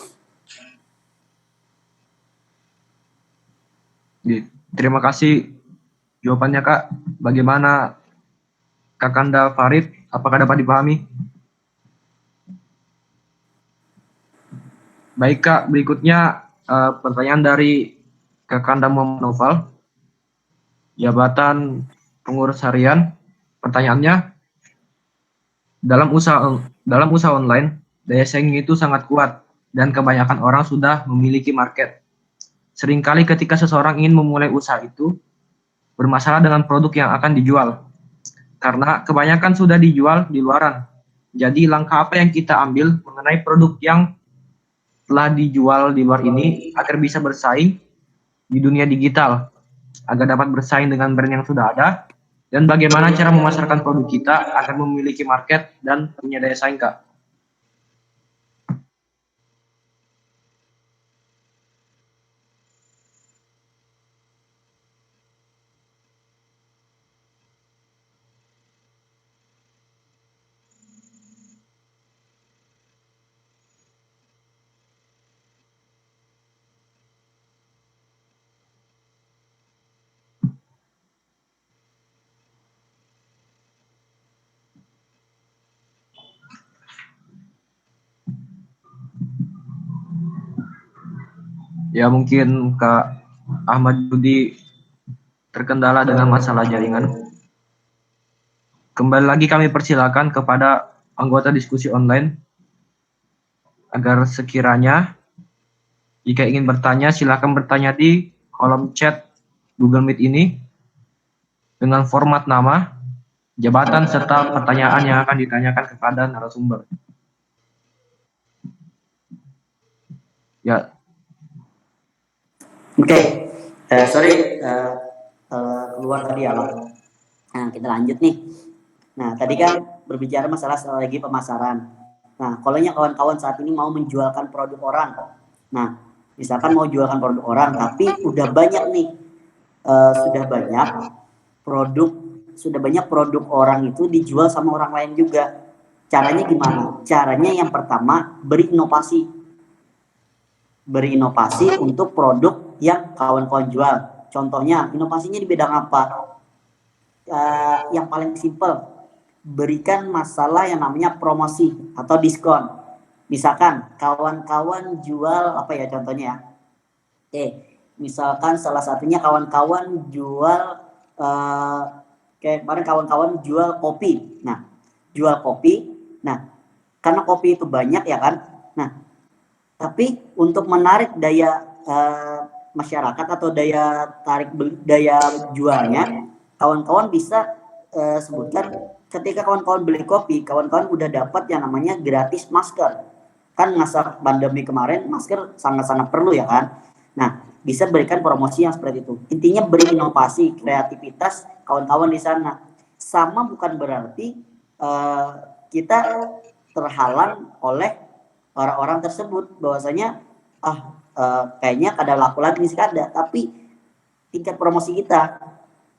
Terima kasih jawabannya, Kak. Bagaimana Kakanda Farid? Apakah dapat dipahami? Baik, Kak. Berikutnya pertanyaan dari Kakanda Muhammad Noval. Jabatan pengurus harian. Pertanyaannya, dalam usaha online, daya saing itu sangat kuat dan kebanyakan orang sudah memiliki market. Seringkali ketika seseorang ingin memulai usaha itu, bermasalah dengan produk yang akan dijual. Karena kebanyakan sudah dijual di luaran. Jadi langkah apa yang kita ambil mengenai produk yang telah dijual di luar ini agar bisa bersaing di dunia digital, agar dapat bersaing dengan brand yang sudah ada, dan bagaimana cara memasarkan produk kita agar memiliki market dan punya daya saing, Kak? Ya, mungkin Kak Ahmad Budi terkendala dengan masalah jaringan. Kembali lagi kami persilakan kepada anggota diskusi online agar sekiranya jika ingin bertanya, silakan bertanya di kolom chat Google Meet ini dengan format nama, jabatan, serta pertanyaan yang akan ditanyakan kepada narasumber. Ya. Oke. Keluar tadi ya, Bang. Nah, kita lanjut nih. Nah, tadi kan berbicara masalah strategi pemasaran. Nah, kalau kawan-kawan saat ini mau menjualkan produk orang, Nah, misalkan mau jualkan produk orang, tapi udah banyak nih, sudah banyak produk, produk orang itu dijual sama orang lain juga. Caranya gimana? Caranya yang pertama beri inovasi untuk produk yang kawan-kawan jual. Contohnya, inovasinya di bidang apa? Yang paling simpel, berikan masalah yang namanya promosi atau diskon. Misalkan kawan-kawan jual apa ya contohnya ya? Misalkan salah satunya kawan-kawan jual kayak kemarin kawan-kawan jual kopi. Nah, jual kopi. Nah, karena kopi itu banyak ya kan. Nah, tapi untuk menarik daya masyarakat atau daya jualnya, kawan-kawan bisa sebutkan ketika kawan-kawan beli kopi, kawan-kawan udah dapat yang namanya gratis masker. Kan masa pandemi kemarin masker sangat-sangat perlu ya kan. Nah, bisa berikan promosi yang seperti itu. Intinya beri inovasi, kreativitas kawan-kawan di sana. Sama bukan berarti kita terhalang oleh orang-orang tersebut bahwasanya kayaknya kada laku lagi nih kada, tapi tingkat promosi kita,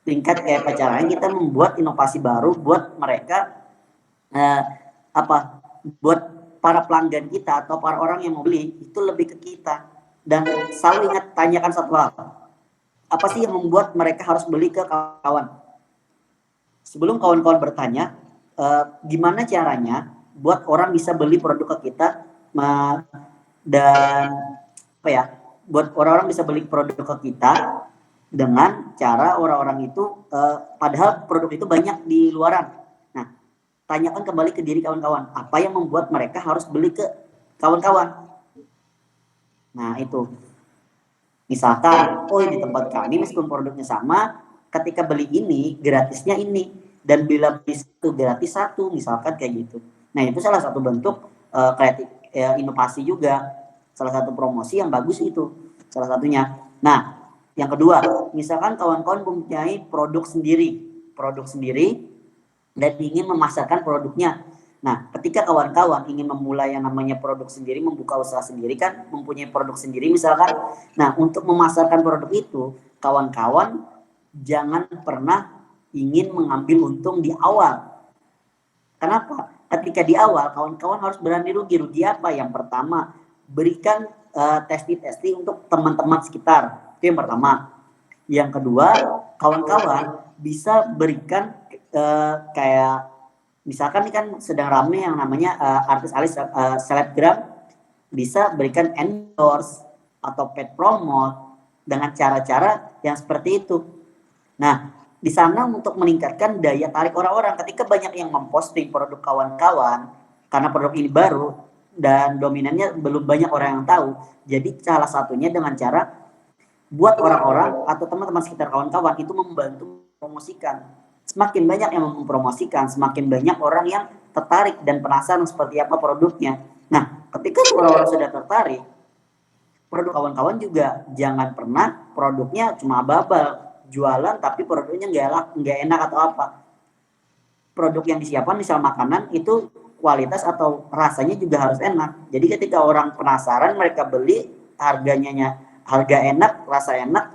tingkat kayak pacaran kita membuat inovasi baru buat mereka buat para pelanggan kita atau para orang yang mau beli itu lebih ke kita. Dan selalu ingat, tanyakan satu hal, apa sih yang membuat mereka harus beli ke kawan? Sebelum kawan-kawan bertanya, gimana caranya buat orang bisa beli produk ke kita, dan buat orang-orang bisa beli produk ke kita dengan cara orang-orang itu padahal produk itu banyak di luaran. Nah, tanyakan kembali ke diri kawan-kawan, apa yang membuat mereka harus beli ke kawan-kawan. Nah, itu misalkan di tempat kami meskipun produknya sama, ketika beli ini gratisnya ini, dan bila beli satu gratis satu, misalkan kayak gitu. Nah, itu salah satu bentuk kreatif inovasi juga, salah satu promosi yang bagus itu salah satunya. Nah, yang kedua, misalkan kawan-kawan mempunyai produk sendiri dan ingin memasarkan produknya. Nah, ketika kawan-kawan ingin memulai yang namanya produk sendiri, membuka usaha sendiri kan, mempunyai produk sendiri misalkan. Nah, untuk memasarkan produk itu, kawan-kawan jangan pernah ingin mengambil untung di awal. Kenapa? Ketika di awal, kawan-kawan harus berani rugi. Rugi apa? Yang pertama, berikan testi untuk teman-teman sekitar. Itu yang pertama. Yang kedua, kawan-kawan bisa berikan kayak misalkan ini kan sedang rame yang namanya artis selebgram, bisa berikan endorse atau paid promote dengan cara-cara yang seperti itu. Nah, di sana untuk meningkatkan daya tarik orang-orang, ketika banyak yang memposting produk kawan-kawan karena produk ini baru dan dominannya belum banyak orang yang tahu. Jadi salah satunya dengan cara buat orang-orang atau teman-teman sekitar kawan-kawan itu membantu promosikan. Semakin banyak yang mempromosikan, semakin banyak orang yang tertarik dan penasaran seperti apa produknya. Nah, ketika orang-orang sudah tertarik, produk kawan-kawan juga jangan pernah produknya cuma abal-abal, jualan tapi produknya nggak enak atau apa. Produk yang disiapkan misal makanan itu kualitas atau rasanya juga harus enak. Jadi ketika orang penasaran, mereka beli, harga enak, rasa enak,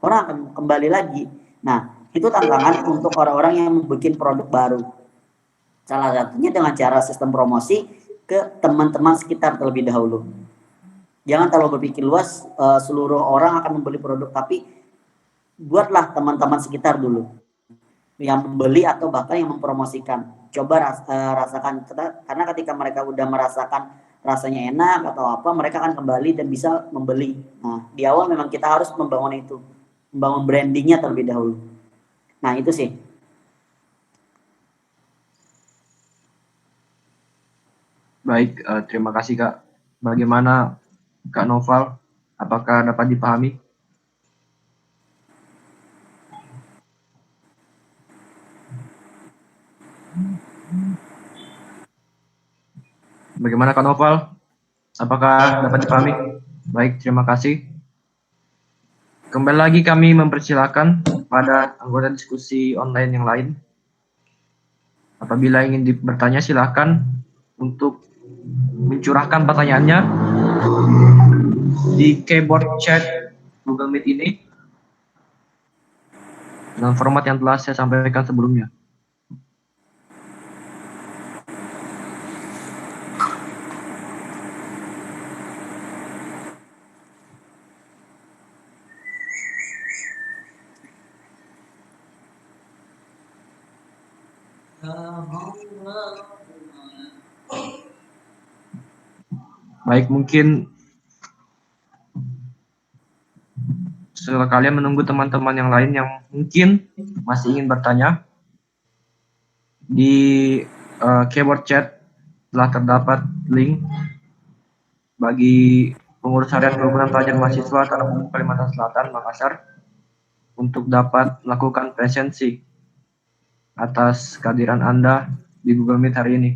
orang akan kembali lagi. Nah, itu tantangan untuk orang-orang yang membuat produk baru. Salah satunya dengan cara sistem promosi ke teman-teman sekitar terlebih dahulu. Jangan terlalu berpikir luas, seluruh orang akan membeli produk, tapi buatlah teman-teman sekitar dulu yang membeli atau bahkan yang mempromosikan. Coba rasakan, karena ketika mereka udah merasakan rasanya enak atau apa, mereka akan kembali dan bisa membeli. Nah, di awal memang kita harus membangun itu, membangun brandingnya terlebih dahulu. Nah, itu sih. Baik, terima kasih Kak. Bagaimana Kak Noval? Apakah dapat dipahami? Bagaimana Kak Noval? Apakah dapat dipahami? Baik, terima kasih. Kembali lagi kami mempersilakan pada anggota diskusi online yang lain. Apabila ingin bertanya, silakan untuk mencurahkan pertanyaannya di keyboard chat Google Meet ini dengan format yang telah saya sampaikan sebelumnya. Baik, mungkin setelah kalian menunggu teman-teman yang lain yang mungkin masih ingin bertanya, di keyboard chat telah terdapat link bagi pengurus harian Perhimpunan Pelajar Mahasiswa Tanah Bumbu Kalimantan Selatan, Makassar, untuk dapat melakukan presensi atas kehadiran Anda di Google Meet hari ini.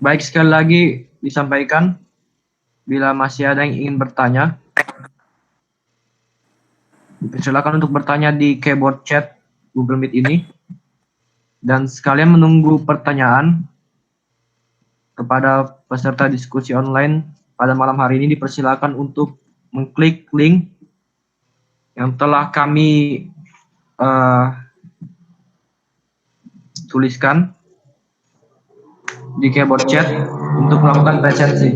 Baik, sekali lagi disampaikan, bila masih ada yang ingin bertanya, silakan untuk bertanya di keyboard chat Google Meet ini. Dan sekalian menunggu pertanyaan kepada peserta diskusi online pada malam hari ini, dipersilakan untuk mengklik link yang telah kami tuliskan di keyboard chat untuk melakukan presensi.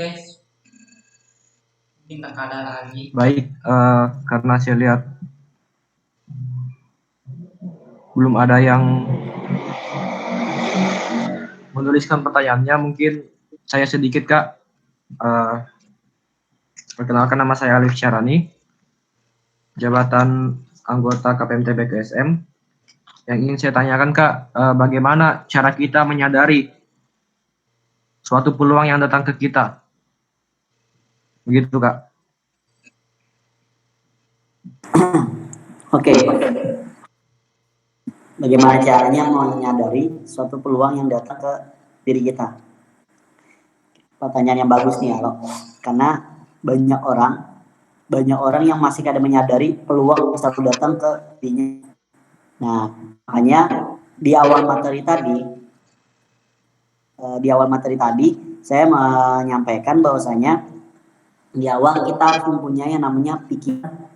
Oke, mungkin tak ada lagi. Baik, karena saya lihat belum ada yang menuliskan pertanyaannya, mungkin saya sedikit, Kak. Perkenalkan, nama saya Alif Syarani, jabatan anggota KPMT BKSM. Yang ingin saya tanyakan, Kak, bagaimana cara kita menyadari suatu peluang yang datang ke kita? Begitu, Kak. Oke. Bagaimana caranya menyadari suatu peluang yang datang ke diri kita? Pertanyaan yang bagus nih, Alo. Karena banyak orang yang masih kadang menyadari peluang yang selalu datang ke dirinya. Nah, makanya di awal materi tadi saya menyampaikan bahwasanya di awal kita harus mempunyai yang namanya pikiran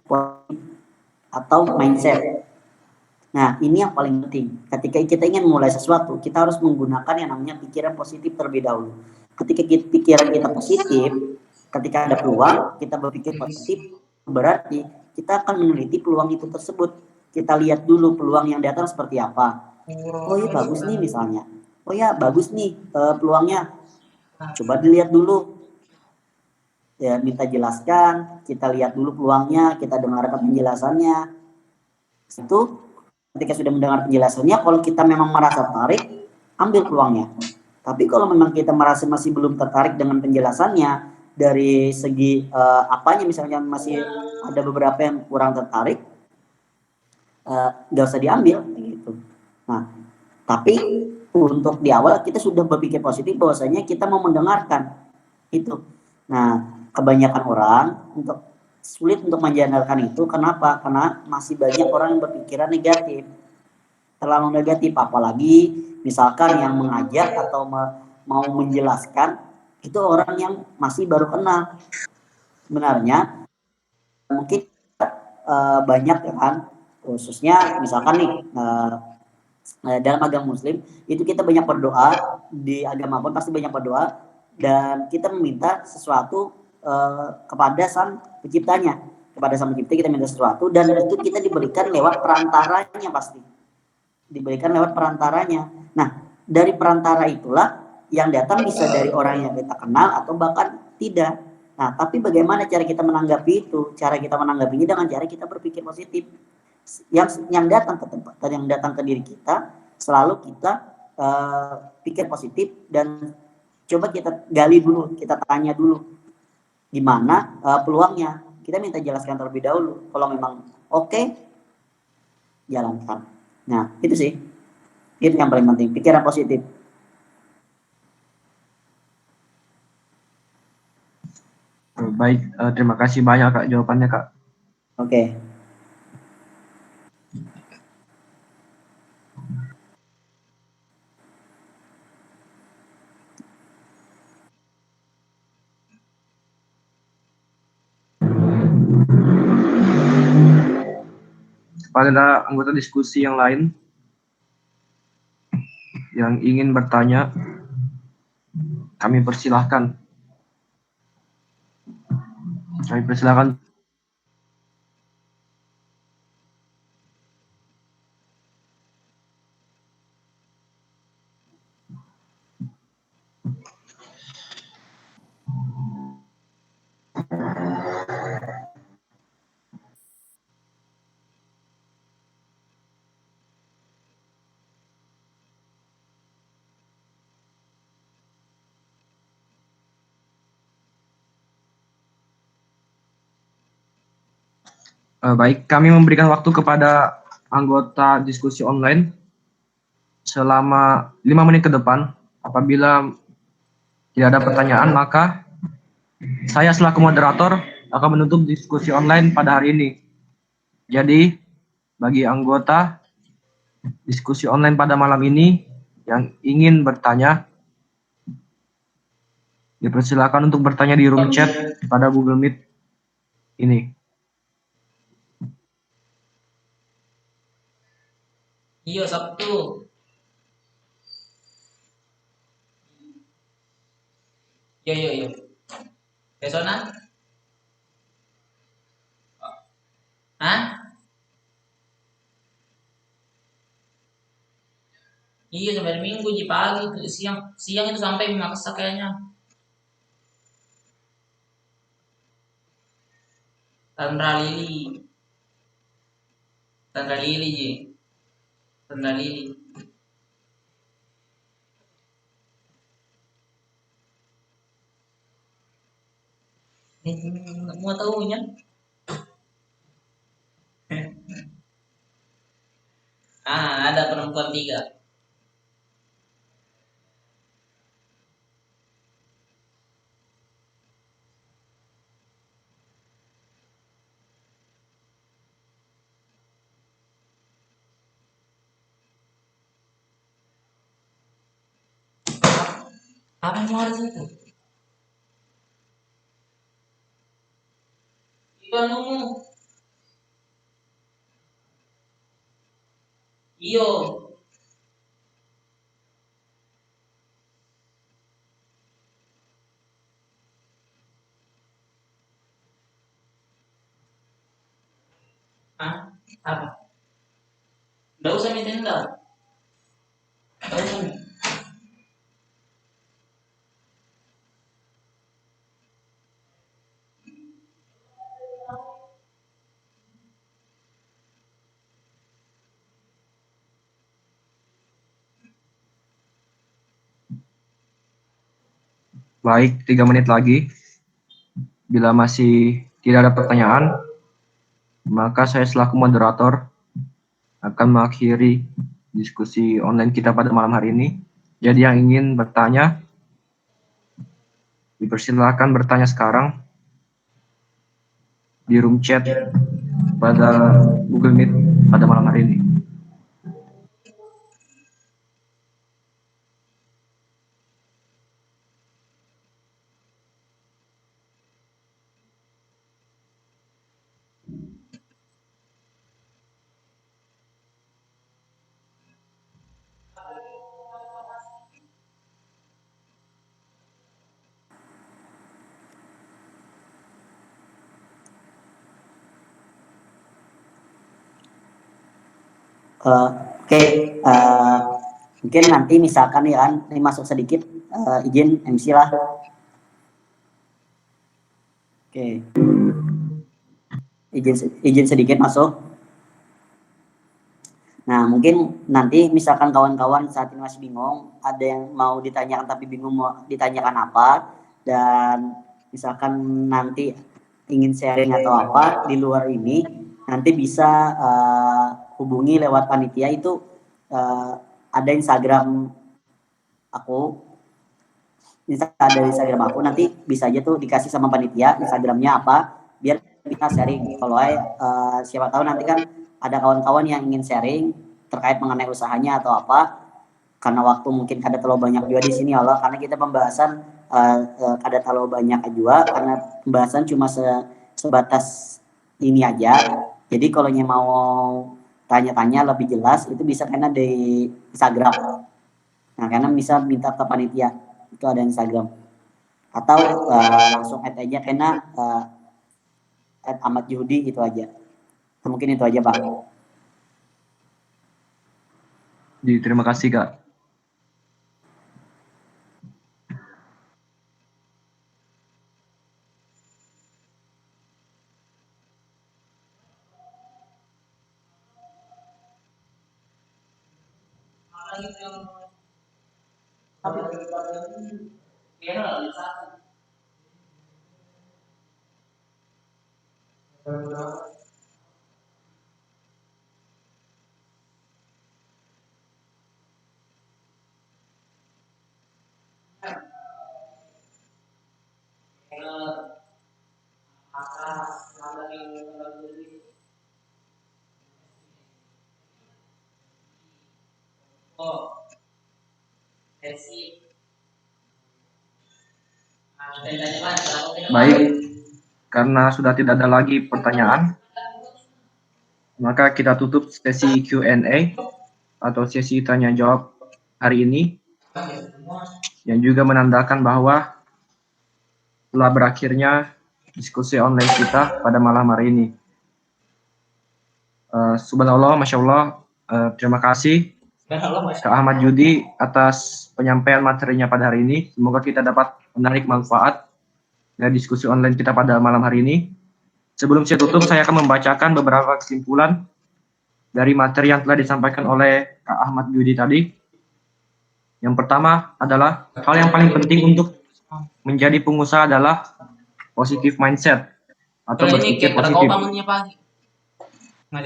atau mindset. Nah, ini yang paling penting. Ketika kita ingin memulai sesuatu, kita harus menggunakan yang namanya pikiran positif terlebih dahulu. Ketika pikiran kita positif, ketika ada peluang, kita berpikir positif, berarti kita akan meneliti peluang itu tersebut. Kita lihat dulu peluang yang datang seperti apa. Oh ya bagus nih misalnya. Oh ya bagus nih peluangnya. Coba dilihat dulu. Ya, minta jelaskan, kita lihat dulu peluangnya, kita dengarkan penjelasannya. Itu ketika sudah mendengar penjelasannya, kalau kita memang merasa tertarik, ambil peluangnya. Tapi kalau memang kita merasa masih belum tertarik dengan penjelasannya, dari segi apanya misalnya masih ada beberapa yang kurang tertarik, nggak usah diambil gitu. Nah, tapi untuk di awal kita sudah berpikir positif bahwasanya kita mau mendengarkan itu. Nah, kebanyakan orang sulit untuk menjanggalkan itu. Kenapa? Karena masih banyak orang yang berpikiran negatif, terlalu negatif. Apalagi misalkan yang mengajak atau mau menjelaskan itu orang yang masih baru kenal. Sebenarnya mungkin banyak ya kan, khususnya misalkan nih dalam agama Muslim itu kita banyak berdoa, di agama pun pasti banyak berdoa dan kita meminta sesuatu kepada sang penciptanya, kepada sang pencipta kita minta sesuatu dan itu kita diberikan lewat perantaranya, pasti diberikan lewat perantaranya. Nah, dari perantara itulah yang datang bisa dari orang yang kita kenal atau bahkan tidak. Nah, tapi bagaimana cara kita menanggapi itu? Cara kita menanggapinya dengan cara kita berpikir positif. Yang datang ke tempat, yang datang ke diri kita, selalu kita pikir positif dan coba kita gali dulu, kita tanya dulu gimana peluangnya. Kita minta jelaskan terlebih dahulu. Kalau memang oke, jalankan. Nah, itu sih. Itu yang paling penting, pikiran positif. Baik, terima kasih banyak Kak jawabannya Kak. Oke. Pada anggota diskusi yang lain yang ingin bertanya, kami persilahkan. Kami persilahkan. Baik, kami memberikan waktu kepada anggota diskusi online selama 5 menit ke depan. Apabila tidak ada pertanyaan, maka saya selaku moderator akan menutup diskusi online pada hari ini. Jadi, bagi anggota diskusi online pada malam ini yang ingin bertanya, dipersilakan untuk bertanya di room chat pada Google Meet ini. Iya, Sabtu. Iya, iya, iya. Besok nah? Hah? Iya, sampai hari Minggu, di pagi, siang. Siang itu sampai Makassar kayaknya. Tandra Lili. Tandra Lili, Ji. Tandra Lili. Nggak mau tahunya. Ada perempuan 3. Apa yang mau ada situ? Iya, nunggu. Iyo. Hah? Apa? Nggak usah minta enggak. Nggak usah. Baik, 3 menit lagi. Bila masih tidak ada pertanyaan, maka saya selaku moderator akan mengakhiri diskusi online kita pada malam hari ini. Jadi yang ingin bertanya, dipersilakan bertanya sekarang di room chat pada Google Meet pada malam hari ini. Oke, mungkin nanti misalkan ya kan, ini masuk sedikit, izin MC lah. Oke, izin sedikit masuk. Nah, mungkin nanti misalkan kawan-kawan saat ini masih bingung, ada yang mau ditanyakan tapi bingung mau ditanyakan apa, dan misalkan nanti ingin sharing atau apa di luar ini, nanti bisa hubungi lewat panitia itu, ada Instagram aku, ada Instagram aku, nanti bisa aja tuh dikasih sama panitia Instagramnya apa, biar kita sharing. Kalau siapa tahu nanti kan ada kawan-kawan yang ingin sharing terkait mengenai usahanya atau apa, karena waktu mungkin kada terlalu banyak juga di sini Allah, karena kita pembahasan kada terlalu banyak juga, karena pembahasan cuma sebatas ini aja. Jadi kalau mau tanya-tanya lebih jelas itu bisa karena di Instagram. Nah, karena bisa minta ke panitia itu ada Instagram, atau langsung add aja karena add Ahmad Yudi itu aja. Mungkin itu aja Pak. Terima kasih Kak. Baik, karena sudah tidak ada lagi pertanyaan, maka kita tutup sesi Q&A atau sesi tanya jawab hari ini, yang juga menandakan bahwa telah berakhirnya diskusi online kita pada malam hari ini. Subhanallah, Masya Allah, terima kasih Kak Ahmad Yudi atas penyampaian materinya pada hari ini. Semoga kita dapat menarik manfaat dari diskusi online kita pada malam hari ini. Sebelum saya tutup, saya akan membacakan beberapa kesimpulan dari materi yang telah disampaikan oleh Kak Ahmad Yudi tadi. Yang pertama adalah hal yang paling penting untuk menjadi pengusaha adalah positive mindset atau berpikir positif.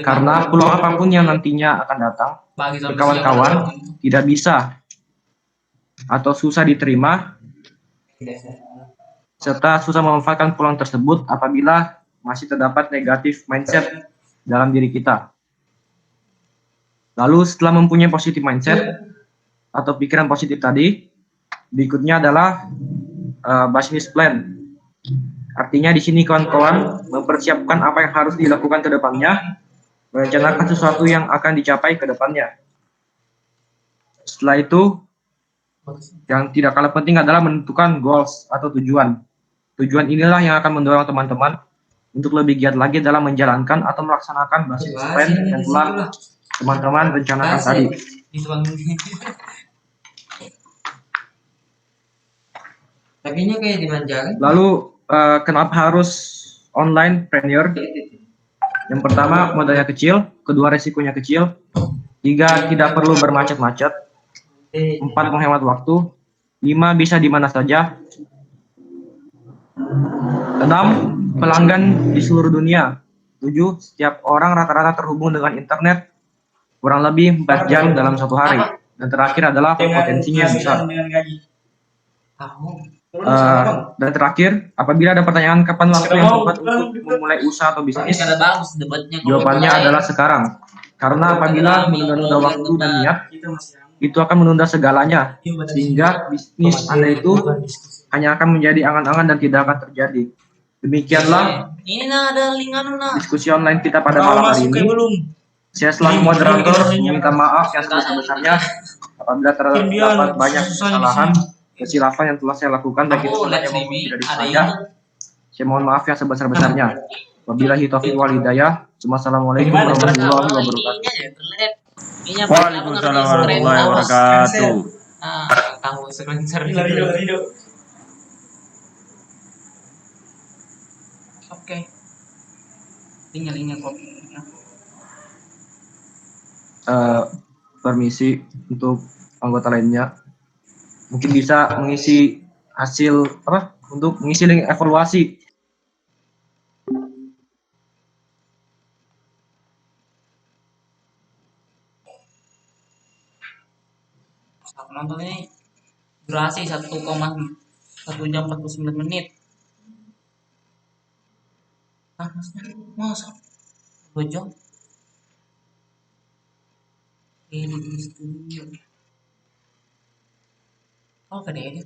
Karena peluang apapun yang nantinya akan datang ke kawan-kawan tidak bisa atau susah diterima serta susah memanfaatkan peluang tersebut apabila masih terdapat negatif mindset dalam diri kita. Lalu setelah mempunyai positive mindset atau pikiran positif tadi, berikutnya adalah business plan. Artinya di sini kawan-kawan mempersiapkan apa yang harus dilakukan ke depannya, merencanakan sesuatu yang akan dicapai ke depannya. Setelah itu, yang tidak kalah penting adalah menentukan goals atau tujuan. Tujuan inilah yang akan mendorong teman-teman untuk lebih giat lagi dalam menjalankan atau melaksanakan business plan yang telah teman-teman rencanakan tadi. Tapinya kayak dimanjakan. Lalu kenapa harus online trainer? Yang pertama, modalnya kecil, kedua resikonya kecil, tiga tidak perlu bermacet-macet, empat menghemat waktu, lima bisa di mana saja, 6. Pelanggan di seluruh dunia. 7. Setiap orang rata-rata terhubung dengan internet kurang lebih 4 jam dalam satu hari. Dan terakhir adalah potensinya yang besar. Tahu. Dan terakhir, apabila ada pertanyaan kapan waktu yang tepat untuk memulai usaha atau bisnis, Kada bagus debatnya. jawabannya adalah sekarang. Karena apabila menunda-nunda waktu dan niat, itu akan menunda segalanya, sehingga bisnis Anda itu hanya akan menjadi angan-angan dan tidak akan terjadi. Demikianlah Ini nah ada lingan nah. diskusi online kita pada malam hari ini. Saya selaku moderator meminta maaf yang sebesar-besarnya apabila terdapat banyak kesalahan, kesilapan yang telah saya lakukan baik itu Aku lihat sengaja maupun TV tidak ada disengaja. itu. Saya mohon maaf yang sebesar-besarnya. Wabillahi taufiq wal hidayah. Wassalamualaikum warahmatullahi wabarakatuh. Waalaikumsalam warahmatullahi wabarakatuh. Nah, kamu screenshot Oke. Tinggal kok. Permisi untuk anggota lainnya, mungkin bisa mengisi hasil apa untuk mengisi link evaluasi. Penonton ini durasi 1,1 jam 49 menit. Masa 2 jam? Ini di studio. Oh, kedai